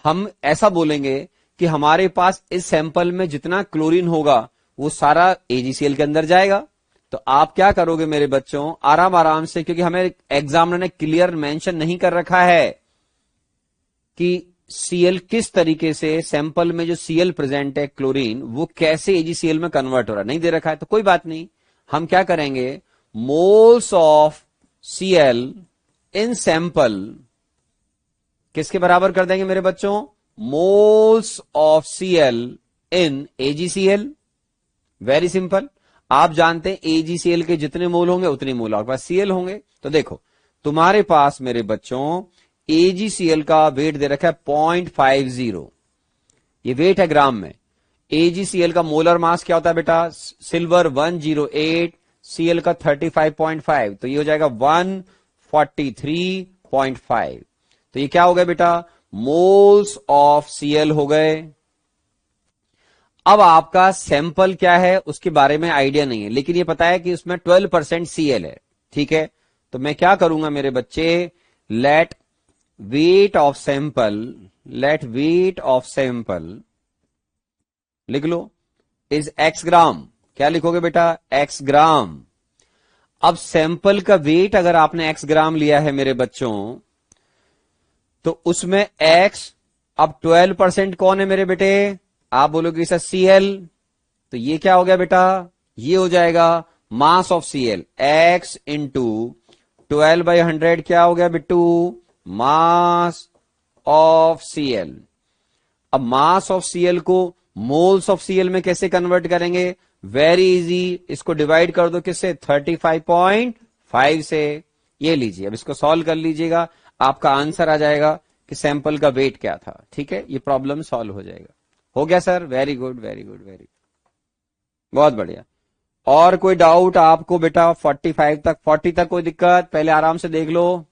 हम ऐसा बोलेंगे कि हमारे पास इस सैंपल में जितना क्लोरीन होगा वो सारा AgCl के अंदर जाएगा। तो आप क्या करोगे मेरे बच्चों, आराम आराम से, क्योंकि हमें एग्जामिनर ने क्लियर मेंशन नहीं कर रखा है कि Cl किस तरीके से सैंपल में जो Cl प्रेजेंट है क्लोरीन वो कैसे AgCl में कन्वर्ट हो रहा है, नहीं दे रखा है। तो कोई बात नहीं, हम क्या करेंगे, moles of Cl in sample किसके बराबर कर देंगे मेरे बच्चों, moles of Cl in AgCl। Very simple. आप जानते हैं AgCl के जितने मोल होंगे उतने मोल आपके पास Cl होंगे। तो देखो तुम्हारे पास मेरे बच्चों AgCl का वेट दे रखा है 0.50, ये वेट है ग्राम में। AgCl का मोलर मास क्या होता है बेटा? सिल्वर 108, Cl का 35.5, तो ये हो जाएगा 143.5। तो ये क्या हो गया बेटा? मोल्स ऑफ Cl हो गए। अब आपका सैंपल क्या है उसके बारे में आइडिया नहीं है, लेकिन ये पता है कि उसमें 12% Cl है, ठीक है। तो मैं क्या करूंगा मेरे बच्चे, लेट वेट ऑफ सैंपल लिख लो इज x ग्राम। क्या लिखोगे बेटा? x ग्राम। अब सैंपल का वेट अगर आपने x ग्राम लिया है मेरे बच्चों, तो उसमें x, अब 12% कौन है मेरे बेटे? आप बोलोगे सर Cl, तो ये क्या हो गया बेटा? ये हो जाएगा mass of Cl, x into 12/100 क्या हो गया बिट्टू? Mass of Cl। अब मास ऑफ Cl को मोल्स ऑफ Cl में कैसे कन्वर्ट करेंगे? वेरी इजी, इसको डिवाइड कर दो किससे? 35.5 से। ये लीजिए, अब इसको सॉल्व कर लीजिएगा, आपका आंसर आ जाएगा कि सैंपल का वेट क्या था। ठीक है, ये प्रॉब्लम सॉल्व हो जाएगा। हो गया sir? Very good very good very good, बहुत बढ़िया। और कोई डाउट आपको बेटा? 45 तक, 40 तक कोई दिक्कत? पहले आराम से देख लो।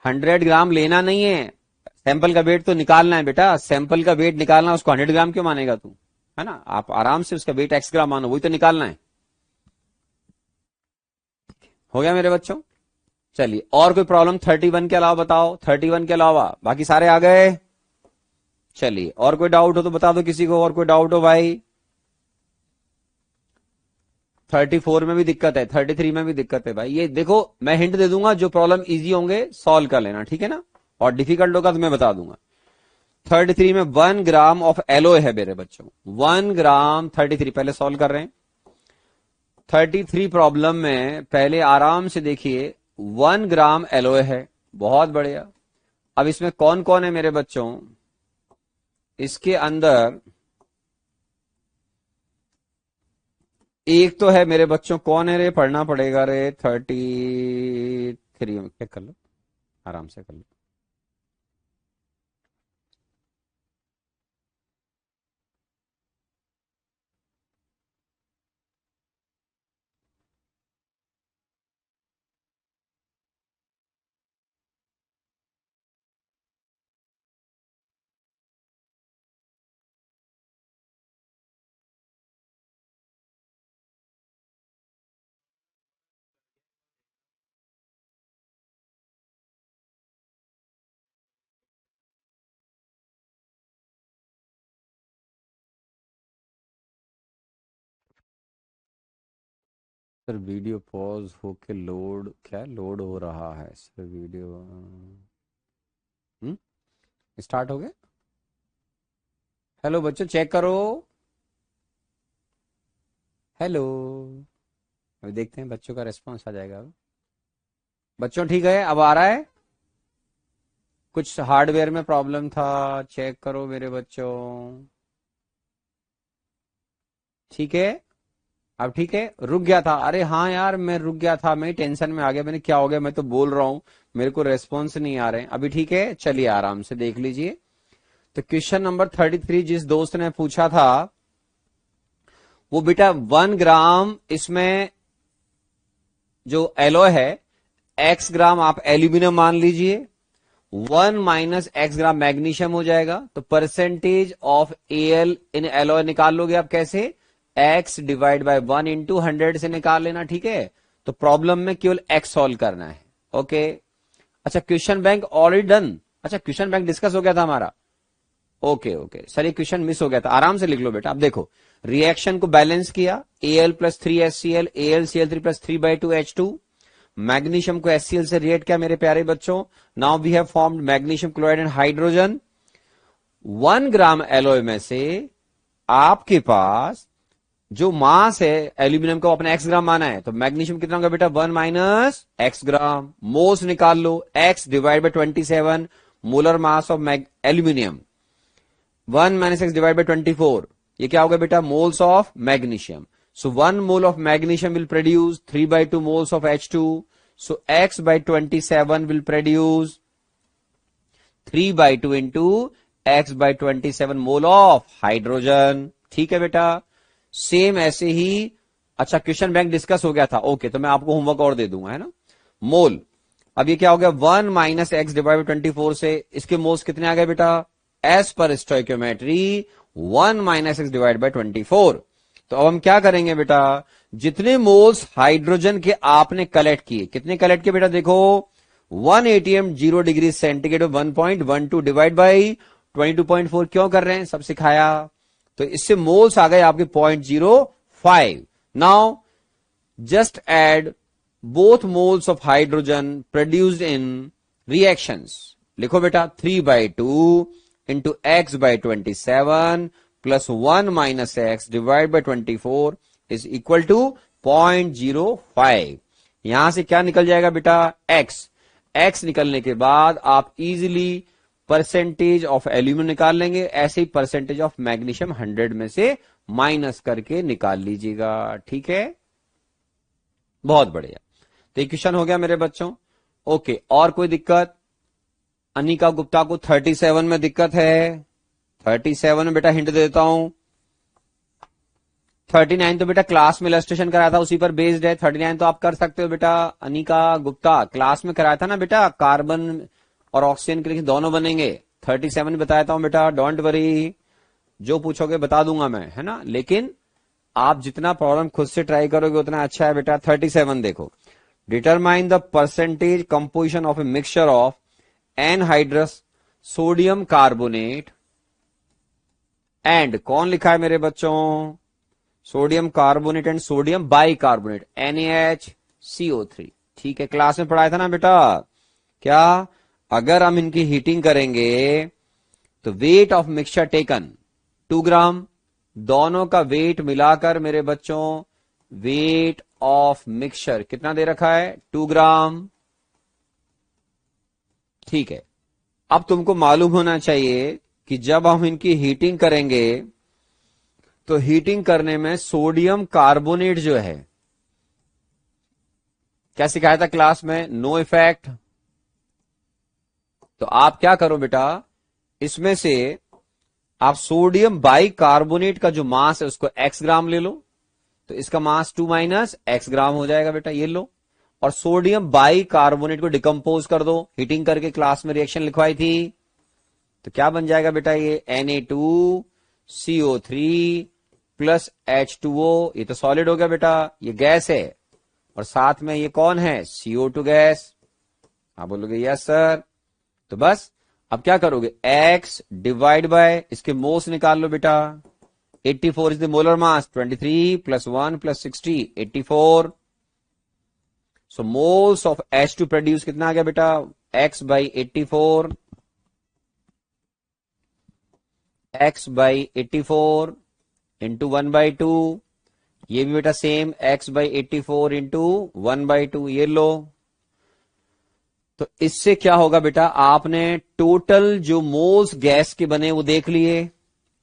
100 ग्राम लेना नहीं है, सैंपल का वेट तो निकालना है बेटा। सैंपल का वेट निकालना, उसको 100 ग्राम क्यों मानेगा तू? है ना, आप आराम से उसका वेट x ग्राम मानो, वही तो निकालना है। हो गया मेरे बच्चों? चलिए, और कोई प्रॉब्लम 31 के अलावा बताओ? 31 के अलावा बाकी सारे आ गए? चलिए, और कोई डाउट हो तो बता दो किसी को, और कोई डाउट हो भाई? 34 में भी दिक्कत है, 33 में भी दिक्कत है भाई। ये देखो, मैं हिंट दे दूंगा, जो प्रॉब्लम इजी होंगे सॉल्व कर लेना, ठीक है ना, और डिफिकल्ट होगा तो मैं बता दूंगा। 33 में 1 ग्राम ऑफ एलोय है मेरे बच्चों, 1 ग्राम 33, पहले सॉल्व कर रहे हैं। 33 प्रॉब्लम में पहले आराम से देखिए, 1 ग्राम एलोय है, बहुत बढ़िया। अब इसमें कौन कौन है मेरे बच्चों? इसके अंदर एक तो है मेरे बच्चों, कौन है रे? पढ़ना पड़ेगा रे। 33 में चेक कर लो, आराम से कर लो। सर वीडियो पॉज होके लोड, क्या लोड हो रहा है सर वीडियो? स्टार्ट हो गया? हेलो बच्चों, चेक करो। हेलो, अभी देखते हैं बच्चों का रेस्पॉन्स आ जाएगा अब। बच्चों ठीक है, अब आ रहा है? कुछ हार्डवेयर में प्रॉब्लम था, चेक करो मेरे बच्चों। ठीक है, अब ठीक है। रुक गया था, अरे हाँ यार मैं रुक गया था, मैं टेंशन में आ गया, मैंने क्या हो गया, मैं तो बोल रहा हूँ, मेरे को रेस्पॉन्स नहीं आ रहे हैं। अभी ठीक है, चलिए आराम से देख लीजिए। तो क्वेश्चन नंबर 33 जिस दोस्त ने पूछा था, वो बेटा 1 ग्राम इसमें जो एलॉय है, x ग्राम आप एल्यूमिनियम मान लीजिए, 1 माइनस x ग्राम मैग्नीशियम हो जाएगा। तो percentage of Al in alloy निकाल लोगे आप कैसे? x डिवाइड बाय 1 इंटू 100 से निकाल लेना, ठीक है। तो प्रॉब्लम में केवल x सॉल्व करना है, ओके। अच्छा, क्वेश्चन बैंक ऑलरेडी डन। अच्छा, क्वेश्चन बैंक डिस्कस हो गया था हमारा, ओके ओके सर, ये क्वेश्चन मिस हो गया था, आराम से लिख लो बेटा। अब देखो, रिएक्शन को बैलेंस किया, Al plus 3HCl, AlCl3 plus 3/2H2, magnesium को HCl से रिएक्ट किया मेरे प्यारे बच्चों। Now we have formed magnesium chloride and hydrogen. 1 gram alloy में से आपके पास जो मास है एल्यूमिनियम को अपने x ग्राम माना है, तो मैग्नीशियम कितना होगा बेटा? 1 माइनस x ग्राम। मोल्स निकाल लो, x divide bye 27 molar mass of aluminium, 1 minus x divide bye 24, ये क्या होगा बेटा, moles of magnesium. So 1 mole of magnesium will produce 3/2 moles of H2. So X by 27 will produce 3/2 into X by 27 mole of hydrogen. ठीक है बेटा. Same ऐसे ही, अच्छा question bank discuss हो गया था. ओके, तो मैं आपको होमवर्क और दे दूंगा, है ना. मोल, अब ये क्या हो गया, 1 माइनस एक्स डिवाइड बाई 24 से इसके मोल्स कितने आ गए बेटा, एज पर stoichiometry 1 minus x divide by 24. तो अब हम क्या करेंगे बेटा, जितने मोल्स हाइड्रोजन के आपने कलेक्ट किए, कितने कलेक्ट किए बेटा, देखो 1 atm 0 degree centigrade 1.12 divide by 22.4. क्यों कर रहे हैं, सब सिखाया. तो इससे मोल्स आ गए आपके 0.05. Now just add both moles of hydrogen produced in reactions. लिखो बेटा 3/2 into x by 27 plus 1 minus x divided by 24 is equal to 0.05. यहां से क्या निकल जाएगा बेटा, x. x निकलने के बाद आप इजीली परसेंटेज ऑफ एल्यूमिनियम निकाल लेंगे. ऐसे ही परसेंटेज ऑफ मैग्नीशियम 100 में से माइनस करके निकाल लीजिएगा. ठीक है, बहुत बढ़िया. तो क्वेश्चन हो गया मेरे बच्चों. ओके, और कोई दिक्कत, अनिका गुप्ता को 37 में दिक्कत है. 37 में बेटा हिंट देता हूं, 39 तो बेटा क्लास में इलस्ट्रेशन कराया था, उसी पर बेस्ड है. 39 तो आप कर सकते हो बेटा. अनिका गुप्ता क्लास में कराया था ना बेटा, कार्बन और ऑक्सीजन के लिए दोनों बनेंगे. 37 बताया हूं बेटा, डोंट वरी, जो पूछोगे बता दूंगा मैं, है ना. लेकिन आप जितना प्रॉब्लम खुद से ट्राई करोगे उतना अच्छा है बेटा. 37 देखो, determine the percentage composition of a mixture of anhydrous sodium carbonate and, कौन लिखा है मेरे बच्चों, sodium carbonate and sodium bicarbonate NaHCO3. ठीक है, क्लास में पढ़ाया था ना बेटा. क्या, अगर हम इनकी हीटिंग करेंगे तो वेट ऑफ मिक्सचर टेकन 2 ग्राम, दोनों का वेट मिलाकर मेरे बच्चों वेट ऑफ मिक्सचर कितना दे रखा है, 2 ग्राम. ठीक है, अब तुमको मालूम होना चाहिए कि जब हम इनकी हीटिंग करेंगे तो हीटिंग करने में सोडियम कार्बोनेट जो है, क्या सिखाया था क्लास में, नो इफेक्ट. तो आप क्या करो बेटा, इसमें से आप सोडियम बाइकार्बोनेट का जो मास है उसको x ग्राम ले लो, तो इसका मास 2 माइनस x ग्राम हो जाएगा बेटा. ये लो, और सोडियम बाइकार्बोनेट को डिकम्पोज कर दो, हीटिंग करके क्लास में रिएक्शन लिखवाई थी. तो क्या बन जाएगा बेटा, ये Na2CO3 प्लस H2O. ये तो सॉलिड हो गया बेटा, ये गैस है, और साथ में ये कौन है, CO2 गैस. आप बोलोगे यस सर. तो बस अब क्या करोगे, x डिवाइड बाय इसके मोल्स निकाल लो बेटा. 84 is the molar mass, 23 plus 1 plus 60 84. So moles of H2 produce कितना आ गया बेटा, x by 84, x by 84 into 1/2. ये भी बेटा सेम x बाई 84 इंटू 1/2. ये लो, तो इससे क्या होगा बेटा, आपने टोटल जो मोल्स गैस के बने वो देख लिए,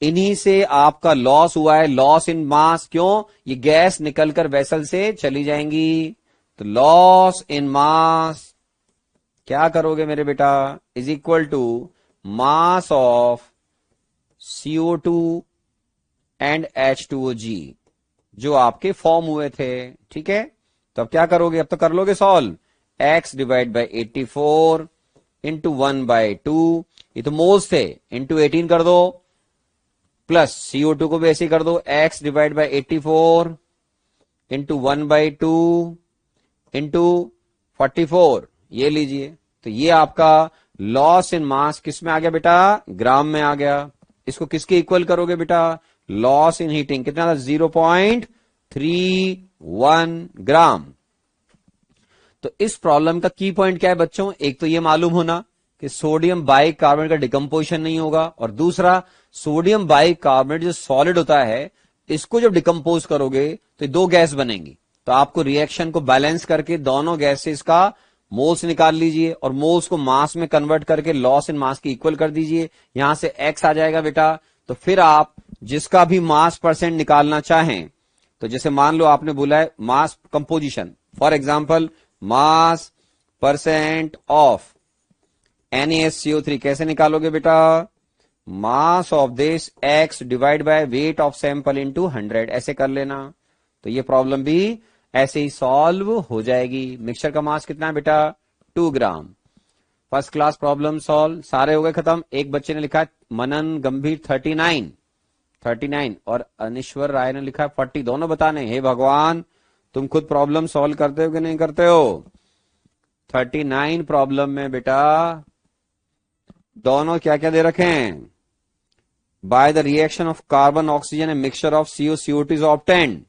इन्हीं से आपका लॉस हुआ है, लॉस इन मास. क्यों, ये गैस निकलकर वेसल से चली जाएंगी. तो लॉस इन मास क्या करोगे मेरे बेटा, is equal to mass of CO2 and H2OG जो आपके फॉर्म हुए थे. ठीक है, तो अब क्या करोगे, अब तो कर लोगे solve. x divide by 84 into 1/2, ये तो मोल्स थे, इंटू 18 कर दो, प्लस CO2 को भी ऐसे कर दो, x divide by 84 into 1/2 into 44. ये लीजिए, तो ये आपका लॉस इन मास किस में आ गया बेटा, ग्राम में आ गया. इसको किसके इक्वल करोगे बेटा, लॉस इन हीटिंग कितना था, 0.31 ग्राम. तो इस प्रॉब्लम का की पॉइंट क्या है बच्चों, एक तो ये मालूम होना कि सोडियम बाइकार्बोनेट का डिकम्पोजिशन नहीं होगा, और दूसरा सोडियम बाइकार्बोनेट जो सॉलिड होता है इसको जब डिकम्पोज करोगे तो 2 गैस बनेंगी. तो आपको रिएक्शन को बैलेंस करके दोनों गैसेस का मोल्स निकाल लीजिए, और मोल्स को मास में कन्वर्ट करके लॉस इन मास की इक्वल कर दीजिए. यहां से x आ जाएगा बेटा, तो फिर आप जिसका भी मास परसेंट निकालना चाहें, तो जैसे मान लो आपने बोला है mass composition, for example mass percent of NaSCO3, कैसे निकालोगे बेटा? Mass of this x divide by weight of sample into 100, ऐसे कर लेना। तो ये प्रॉब्लम भी ऐसे ही सॉल्व हो जाएगी। मिक्सचर का मास कितना है बेटा? 2 ग्राम। फर्स्ट क्लास प्रॉब्लम सॉल्व, सारे हो गए खत्म। एक बच्चे ने लिखा है मनन गंभीर 39 और अनिश्वर राय ने लिखा है 40, दोनों बताने। हे भगवान, तुम खुद प्रॉब्लम सॉल्व करते हो कि नहीं करते हो? 39 प्रॉब्लम में बेटा दोनों क्या क्या दे रखे हैं? By the reaction of carbon oxygen and mixture of CO2 is obtained.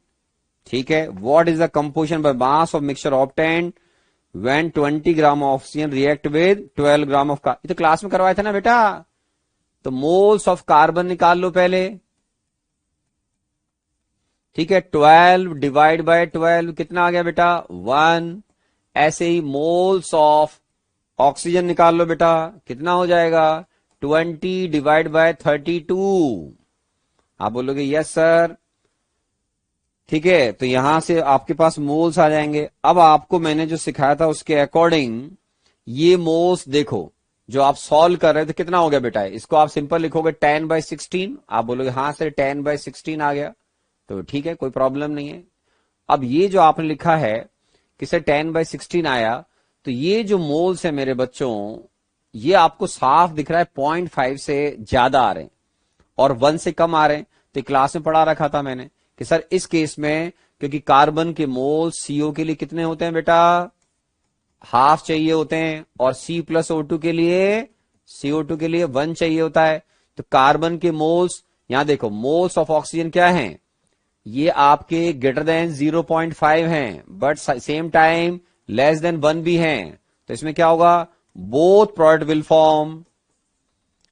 ठीक है, what is the composition bye mass of mixture obtained when 20 gram of oxygen react with 12 gram of carbon. ये तो क्लास में करवाया था ना बेटा। तो मोल्स ऑफ कार्बन निकाल लो पहले। ठीक है, 12 डिवाइड बाय 12 कितना आ गया बेटा? 1। ऐसे ही मोल्स ऑफ ऑक्सीजन निकाल लो बेटा, कितना हो जाएगा? 20 डिवाइड बाय 32। आप बोलोगे यस सर। ठीक है, तो यहां से आपके पास मोल्स आ जाएंगे। अब आपको मैंने जो सिखाया था उसके अकॉर्डिंग ये मोल्स देखो, जो आप सॉल्व कर रहे थे कितना हो गया बेटा? इसको आप सिंपल लिखोगे 10/16। आप बोलोगे हाँ सर 10/16 आ गया, तो ठीक है, कोई प्रॉब्लम नहीं है। अब ये जो आपने लिखा है कि सर 10/16 आया, तो ये जो मोल्स है मेरे बच्चों, ये आपको साफ दिख रहा है 0.5 से ज्यादा आ रहे हैं और 1 से कम आ रहे हैं। तो क्लास में पढ़ा रखा था मैंने कि सर इस केस में, क्योंकि कार्बन के मोल CO के लिए कितने होते हैं बेटा? हाफ चाहिए होते हैं, और C+O2 के लिए, CO2 के लिए 1 चाहिए होता है। तो कार्बन के मोल्स, यहां देखो मोल्स ऑफ ऑक्सीजन क्या हैं? ये आपके ग्रेटर देन 0.5 हैं, but same time less than 1 भी हैं। तो इसमें क्या होगा? Both product will form.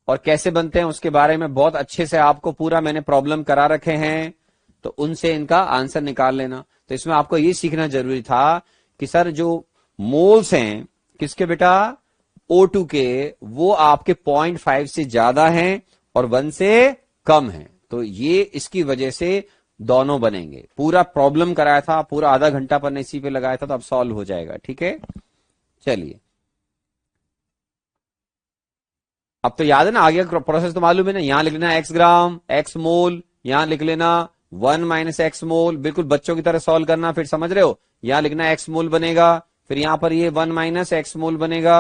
और कैसे बनते हैं उसके बारे में बहुत अच्छे से आपको पूरा मैंने प्रॉब्लम करा रखे हैं, तो उनसे इनका आंसर निकाल लेना। तो इसमें आपको ये सीखना जरूरी था कि सर जो मोल्स हैं किसके बेटा? O2 के, वो आपके 0.5 से ज्यादा हैं और 1 से कम हैं। तो ये इसकी वजह से दोनों बनेंगे। पूरा प्रॉब्लम कराया था, पूरा आधा घंटा पर इसी पे लगाया था, तो अब सॉल्व हो जाएगा। ठीक है, चलिए। अब तो याद है ना, आगे का प्रोसेस तो मालूम है ना। यहां लिख लेना x ग्राम x मोल, यहां लिख लेना 1 - x मोल, बिल्कुल बच्चों की तरह सॉल्व करना। फिर समझ रहे हो, यहां लिखना x मोल बनेगा, फिर यहां पर ये 1 - x मोल बनेगा।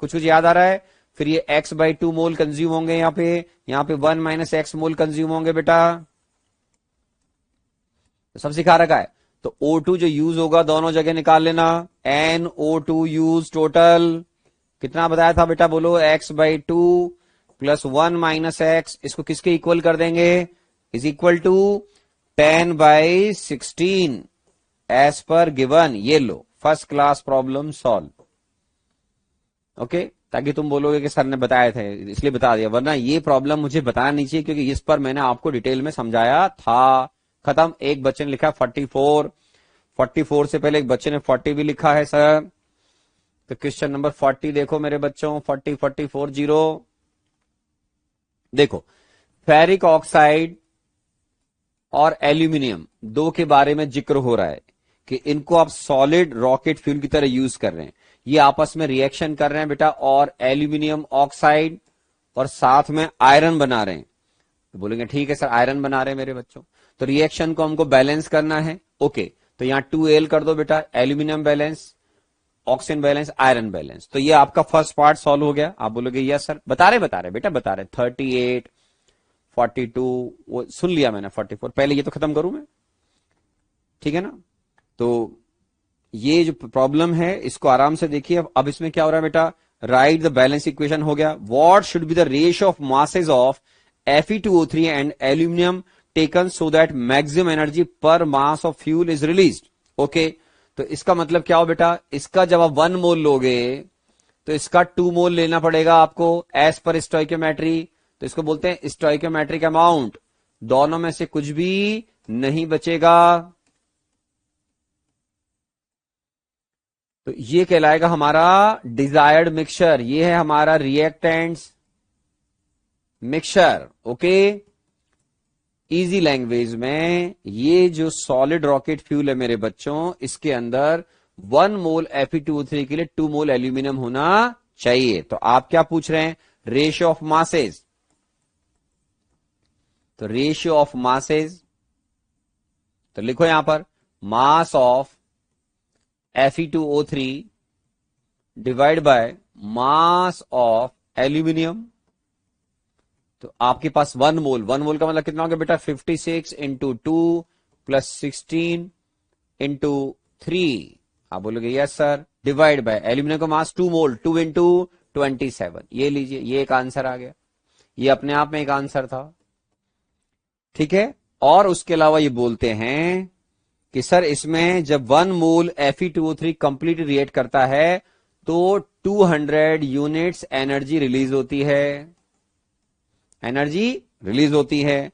कुछ कुछ याद आ रहा है? फिर ये x/2 मोल कंज्यूम होंगे यहाँ पे 1 - x मोल कंज्यूम होंगे बेटा। तो सब सिखा रखा है। तो O2 जो यूज होगा दोनों जगह निकाल लेना। NO2 यूज टोटल कितना बताया था बेटा? बोलो x/2 प्लस 1 - x, इसको किसके इक्वल कर देंगे? Is equal to 10/16 as per given. ये लो, first class problem solve. Okay, ताकि तुम बोलोगे कि सर ने बताया थे इसलिए बता दिया, वरना ये प्रॉब्लम मुझे बताना नहीं चाहिए, क्योंकि इस पर मैंने आपको डिटेल में समझाया था। खत्म। एक बच्चे ने लिखा 44 से पहले एक बच्चे ने 40 भी लिखा है सर। तो क्वेश्चन नंबर 40 देखो मेरे बच्चों, 40 देखो, फेरिक ऑक्साइड और एल्यूमिनियम दो के बारे में जिक्र हो रहा है कि इनको आप सॉलिड रॉकेट फ्यूल की तरह यूज कर रहे हैं। ये आपस में रिएक्शन कर रहे हैं बेटा, और एल्यूमिनियम ऑक्साइड और साथ में आयरन बना रहे हैं। तो बोलेंगे ठीक है सर आयरन बना रहे हैं मेरे बच्चों, तो रिएक्शन को हमको बैलेंस करना है। ओके, तो यहां 2Al कर दो बेटा, aluminium balance, oxygen balance, iron balance. तो ये आपका फर्स्ट पार्ट सॉल्व हो गया। आप बोलोगे यस सर। बता रहे बेटा, बता रहे 38 42, वो सुन लिया मैंने 44। पहले ये तो खत्म करूं मैं, ठीक है ना? तो ये जो प्रॉब्लम है इसको आराम से देखिए। अब इसमें क्या हो रहा है बेटा? राइट द बैलेंस इक्वेशन हो गया। What should be the ratio of masses of Fe2O3 and aluminium taken so that maximum energy per mass of fuel is released. Okay, तो इसका मतलब क्या हो बेटा? इसका जब आप 1 मोल लोगे तो इसका 2 मोल लेना पड़ेगा आपको एज पर स्टोइकोमेट्री। तो इसको बोलते हैं स्टोइकोमेट्रिक अमाउंट। दोनों में से कुछ भी नहीं बचेगा, तो ये कहलाएगा हमारा डिजायर्ड मिक्सचर। ये है हमारा reactants mixture. Okay, easy language में ये जो सॉलिड रॉकेट फ्यूल है मेरे बच्चों, इसके अंदर 1 मोल Fe2O3 के लिए 2 मोल एल्यूमिनियम होना चाहिए। तो आप क्या पूछ रहे हैं? Ratio of masses. तो रेशियो ऑफ मासेज, तो लिखो यहां पर mass of Fe2O3 divide by mass of aluminium. तो आपके पास 1 मोल का मतलब कितना हो गया बेटा? 56 इंटू 2 प्लस 16 इंटू 3। आप बोलोगे yes sir. Divide by aluminium का मास 2 मोल, 2 इंटू 27। ये लीजिए, ये एक आंसर आ गया। ये अपने आप में एक आंसर था, ठीक है। और उसके अलावा ये बोलते हैं कि सर इसमें जब 1 मोल Fe2O3 कंप्लीट रिएक्ट करता है तो 200 यूनिट्स एनर्जी रिलीज होती है, एनर्जी रिलीज होती है।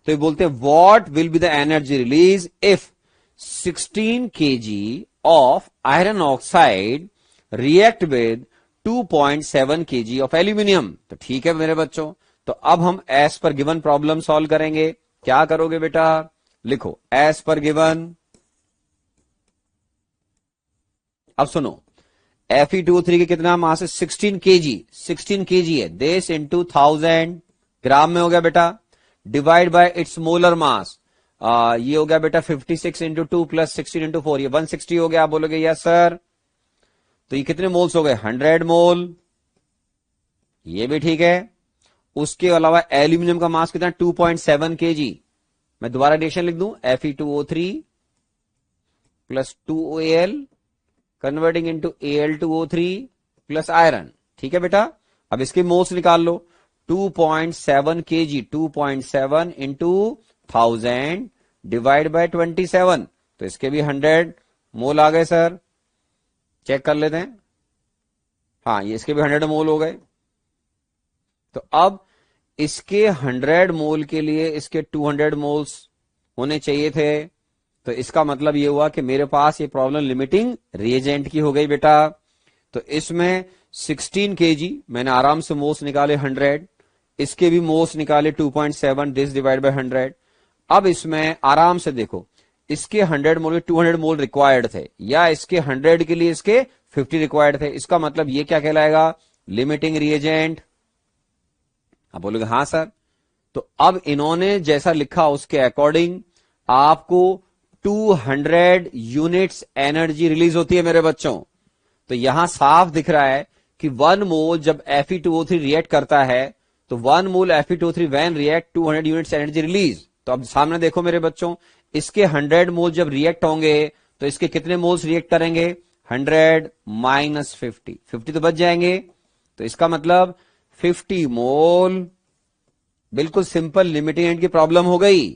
तो ये बोलते हैं what will be the energy release if 16 kg of iron oxide react with 2.7 kg of aluminium. तो ठीक है मेरे बच्चों, तो अब हम as per given problem solve करेंगे। क्या करोगे बेटा? लिखो एज पर गिवन। अब सुनो, Fe2O3 के कितना मास है? 16 kg, 16 kg है। दिस इंटू 1000 ग्राम में हो गया बेटा, divide by it's molar mass. ये हो गया बेटा 56 इंटू 2 प्लस 16 इंटू 4, ये 160 हो गया। आप बोलोगे यस सर। तो ये कितने मोल्स हो गए? 100 मोल। ये भी ठीक है। उसके अलावा एल्यूमिनियम का मास कितना? 2.7 kg। मैं दोबारा एडिशन लिख दूं, Fe2O3 plus 2Al converting into Al2O3 plus iron. ठीक है बेटा। अब इसके मोल्स निकाल लो। 2.7 kg, 2.7 इंटू 1000 डिवाइड बाय 27। तो इसके भी 100 मोल आ गए सर। चेक कर लेते हैं। हाँ, ये इसके भी 100 मोल हो गए। तो अब इसके 100 मोल के लिए इसके 200 मोल्स होने चाहिए थे। तो इसका मतलब ये हुआ कि मेरे पास ये प्रॉब्लम लिमिटिंग रिएजेंट की हो गई बेटा। तो इसमें 16 kg मैंने आराम से मोल्स निकाले 100, इसके भी मोल्स निकाले 2.7, दिस डिवाइड बाय 100। अब इसमें आराम से देखो, इसके 100 मोल में 200 मोल रिक्वायर्ड थे, या इसके 100 के लिए इसके 50 रिक्वायर्ड थे। इसका मतलब ये क्या कहलाएगा? Limiting reagent. आप बोलोगे हाँ सर। तो अब इन्होंने जैसा लिखा उसके अकॉर्डिंग आपको 200 यूनिट्स एनर्जी रिलीज होती है मेरे बच्चों। तो यहां साफ दिख रहा है कि 1 मोल जब Fe2O3 रिएक्ट करता है तो 1 mole Fe2O3 when react 200 units energy release. तो अब सामने देखो मेरे बच्चों, इसके 100 मोल जब रिएक्ट होंगे तो इसके कितने मोल्स रिएक्ट करेंगे? 100 माइनस 50, 50 तो बच जाएंगे। तो इसका मतलब 50 मोल, बिल्कुल सिंपल लिमिटिंग एंड की प्रॉब्लम हो गई।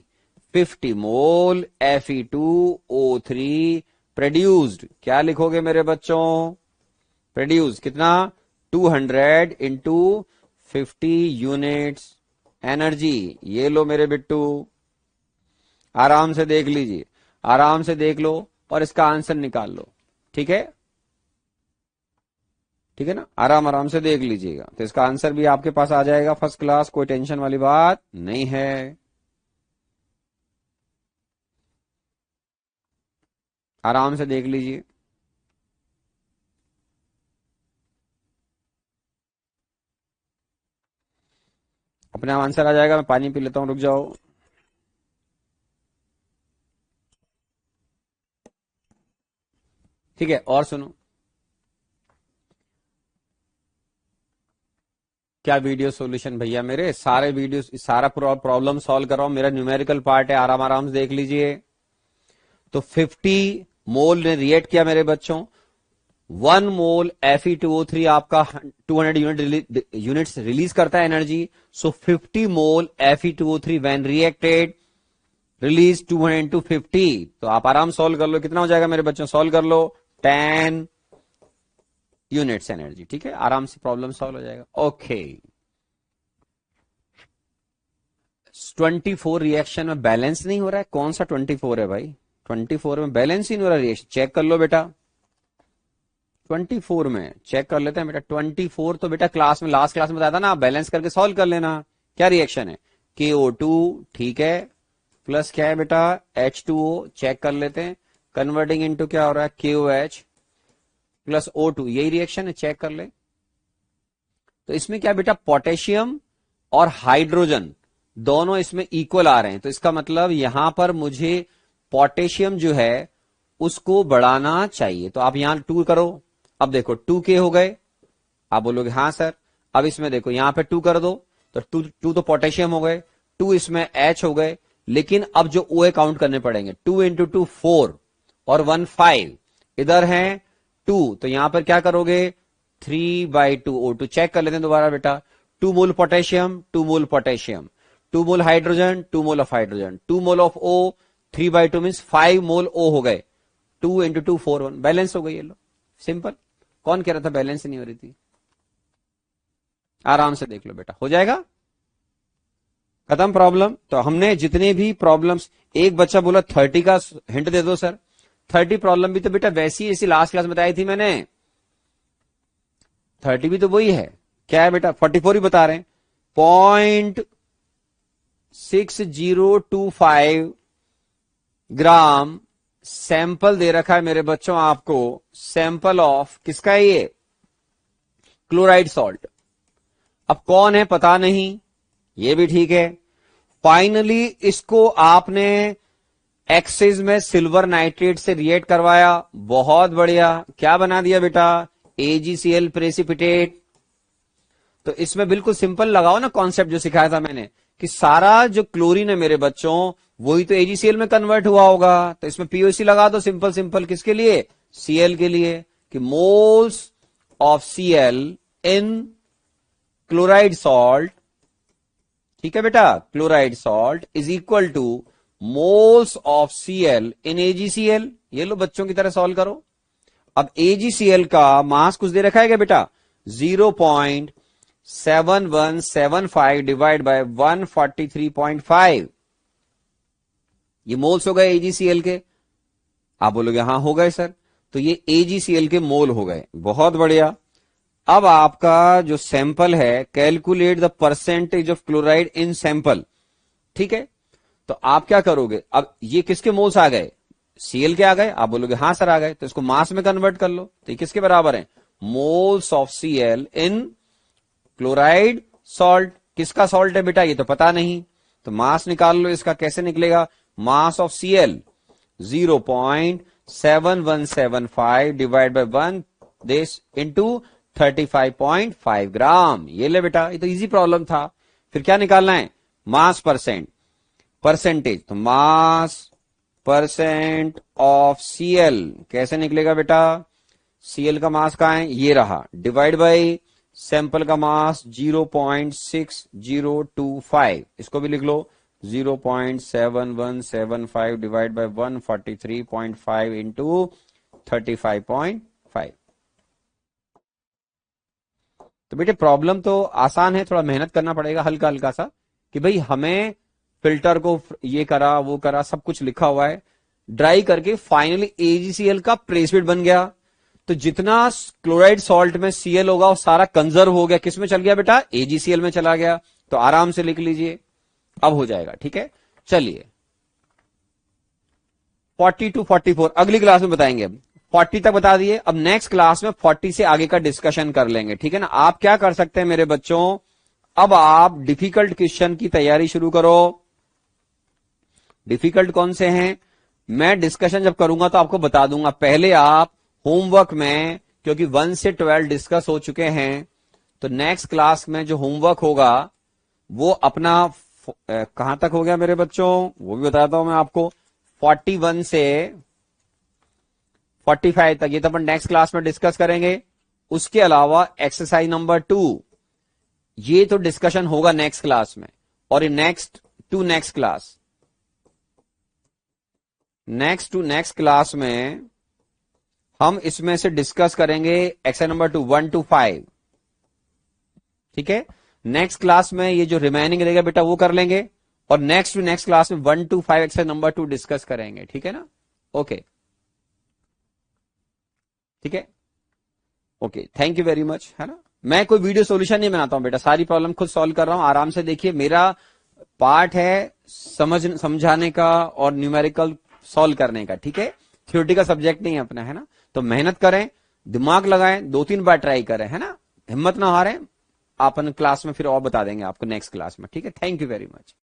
50 मोल Fe2O3 प्रोड्यूस्ड। क्या लिखोगे मेरे बच्चों? प्रोड्यूस कितना? 200 इंटू 50 यूनिट्स एनर्जी। ये लो मेरे बिट्टू, आराम से देख लीजिए, आराम से देख लो और इसका आंसर निकाल लो। ठीक है, ठीक है ना? आराम आराम से देख लीजिएगा, तो इसका आंसर भी आपके पास आ जाएगा फर्स्ट क्लास। कोई टेंशन वाली बात नहीं है। आराम से देख लीजिए। अपने आप आंसर आ जाएगा। मैं पानी पी लेता हूं, रुक जाओ। ठीक है, और सुनो, क्या वीडियो सॉल्यूशन भैया, मेरे सारे वीडियो, सारा प्रॉब्लम सॉल्व कर रहा हूं। मेरा न्यूमेरिकल पार्ट है, आराम आराम से देख लीजिए। तो 50 मोल ने रिएक्ट किया मेरे बच्चों। 1 मोल Fe2O3 आपका 200 यूनिट्स रिलीज करता है energy. So 50 mole Fe2O3 when reacted release 200 into 50। तो आप आराम सॉल्व कर लो, कितना हो जाएगा मेरे बच्चों? सॉल्व कर लो, 10 यूनिट्स एनर्जी। ठीक है, आराम से प्रॉब्लम सॉल्व हो जाएगा। ओके, 24 रिएक्शन में बैलेंस नहीं हो रहा है। कौन सा 24 है भाई? 24 में बैलेंस ही नहीं हो रहा रिएक्शन। चेक कर लो बेटा, 24 में चेक कर लेते हैं बेटा। 24 तो बेटा क्लास में, लास्ट क्लास में बताया था ना, आप बैलेंस करके सॉल्व कर लेना। क्या रिएक्शन है? KO2, ठीक है, प्लस क्या है बेटा H2O, चेक कर लेते हैं, कन्वर्टिंग इनटू क्या हो रहा है KOH प्लस O2, यही रिएक्शन है, चेक कर ले। तो इसमें क्या बेटा पोटेशियम और हाइड्रोजन दोनों इसमें इक्वल आ रहे हैं, तो इसका मतलब यहां पर मुझे पोटेशियम जो है उसको बढ़ाना चाहिए। तो आप यहां 2 करो, अब देखो 2K हो गए, आप बोलोगे हाँ सर। अब इसमें देखो यहां पे 2 कर दो, तो 2 तो पोटेशियम हो गए, 2 इसमें H हो गए, लेकिन अब जो OA काउंट करने पड़ेंगे, 2 इंटू 2 4 और 1 5, इधर है 2, तो यहां पर क्या करोगे 3/2 O2, चेक कर लेते हैं दोबारा बेटा। 2 mole potassium, 2 mole potassium, 2 mole hydrogen, 2 mole of hydrogen, 2 mole of O, 3/2 means 5 mole O हो गए, 2 इंटू 2 4 1, बैलेंस हो गई। ये लो सिंपल। कौन कह रहा था बैलेंस नहीं हो रही थी? आराम से देख लो बेटा, हो जाएगा, खत्म प्रॉब्लम। तो हमने जितने भी प्रॉब्लम्स, एक बच्चा बोला 30 का हिंट दे दो सर, 30 प्रॉब्लम भी तो बेटा वैसी ऐसी लास्ट क्लास में बताई थी मैंने, 30 भी तो वही है। क्या है बेटा 44 ही बता रहे हैं, 0.6025 ग्राम सैंपल दे रखा है मेरे बच्चों आपको, सैंपल ऑफ किसका है ये, क्लोराइड सॉल्ट। अब कौन है पता नहीं, ये भी ठीक है। फाइनली इसको आपने एक्सेस में सिल्वर नाइट्रेट से रिएक्ट करवाया, बहुत बढ़िया, क्या बना दिया बेटा AgCl प्रेसिपिटेट। तो इसमें बिल्कुल सिंपल लगाओ ना कॉन्सेप्ट जो सिखाया था मैंने, कि सारा जो क्लोरीन है मेरे बच्चों वही तो AgCl में कन्वर्ट हुआ होगा, तो इसमें POC लगा दो, सिंपल सिंपल, किसके लिए, Cl के लिए, कि moles of Cl in chloride salt, ठीक है बेटा, chloride salt is equal two moles of Cl in AgCl। ये लो बच्चों की तरह सॉल्व करो। अब AgCl का मास कुछ दे रखा है क्या बेटा, 0.7175 डिवाइड बाय 143.5, ये मोल्स हो गए AgCl के। आप बोलोगे हाँ हो गए सर, तो ये AgCl के मोल हो गए, बहुत बढ़िया। अब आपका जो सैंपल है, calculate the percentage of chloride in sample, ठीक है। तो आप क्या करोगे, अब ये किसके मोल्स आ गए, Cl के आ गए, आप बोलोगे हाँ सर आ गए, तो इसको मास में कन्वर्ट कर लो, तो ये किसके बराबर है, moles of Cl in chloride salt. किसका सॉल्ट है बेटा, ये तो पता नहीं, तो मास निकाल लो इसका, कैसे निकलेगा, मास of Cl 0.7175 divide by 1 this into 35.5 ग्राम। ये ले बेटा, ये तो इजी प्रॉब्लम था। फिर क्या निकालना है, मास परसेंटेज, तो मास परसेंट ऑफ Cl कैसे निकलेगा बेटा, Cl का मास कहां है, ये रहा, डिवाइड बाय सैंपल का मास 0.6025, इसको भी लिख लो, 0.7175 डिवाइड बाय 143.5 इंटू 35.5। तो बेटे प्रॉब्लम तो आसान है, थोड़ा मेहनत करना पड़ेगा हल्का हल्का सा, कि भाई हमें फिल्टर को ये करा वो करा, सब कुछ लिखा हुआ है, ड्राई करके फाइनली AgCl का प्रेसिपिटेट बन गया। तो जितना क्लोराइड सॉल्ट में Cl होगा वो सारा कंजर्व हो गया, किस में चल गया बेटा, AgCl में चला गया। तो आराम से लिख लीजिए, अब हो जाएगा, ठीक है। चलिए 40 to 44 अगली क्लास में बताएंगे, अब 40 तक बता दिए, अब नेक्स्ट क्लास में 40 से आगे का डिस्कशन कर लेंगे, ठीक है ना। आप क्या कर सकते हैं मेरे बच्चों, अब आप डिफिकल्ट क्वेश्चन की तैयारी शुरू करो। डिफिकल्ट कौन से हैं, मैं डिस्कशन जब करूंगा तो आपको बता दूंगा। पहले आप होमवर्क में, क्योंकि 1 से 12 डिस्कस हो चुके हैं, तो नेक्स्ट क्लास में जो होमवर्क होगा वो अपना कहां तक हो गया मेरे बच्चों, वो भी बताता हूं मैं आपको, 41 से 45 तक, ये तो अपन नेक्स्ट क्लास में डिस्कस करेंगे। उसके अलावा एक्सरसाइज नंबर 2, ये तो डिस्कशन होगा नेक्स्ट क्लास में, और ये नेक्स्ट टू नेक्स्ट क्लास में हम इसमें से डिस्कस करेंगे एक्सरसाइज नंबर 2 1 to 5, ठीक है। नेक्स्ट क्लास में ये जो रिमेनिंग रहेगा बेटा वो कर लेंगे, और नेक्स्ट टू नेक्स्ट क्लास में 1 to 5 एक्सरसाइज नंबर 2 डिस्कस करेंगे, ठीक है ना। ओके, ठीक है, okay, thank you very much, है ना। मैं कोई वीडियो सॉल्यूशन नहीं बनाता हूं बेटा, सारी प्रॉब्लम खुद सॉल्व कर रहा हूं, आराम से देखिए। मेरा पार्ट है समझाने का और न्यूमेरिकल सॉल्व करने का, ठीक है। थ्योरेटिकल का सब्जेक्ट नहीं है अपना, है ना। तो मेहनत करें, दिमाग लगाएं, 2-3 बार ट्राई करें, है ना। हिम्मत ना हारें। अपन क्लास में फिर और बता देंगे आपको नेक्स्ट क्लास में, ठीक है। Thank you very much.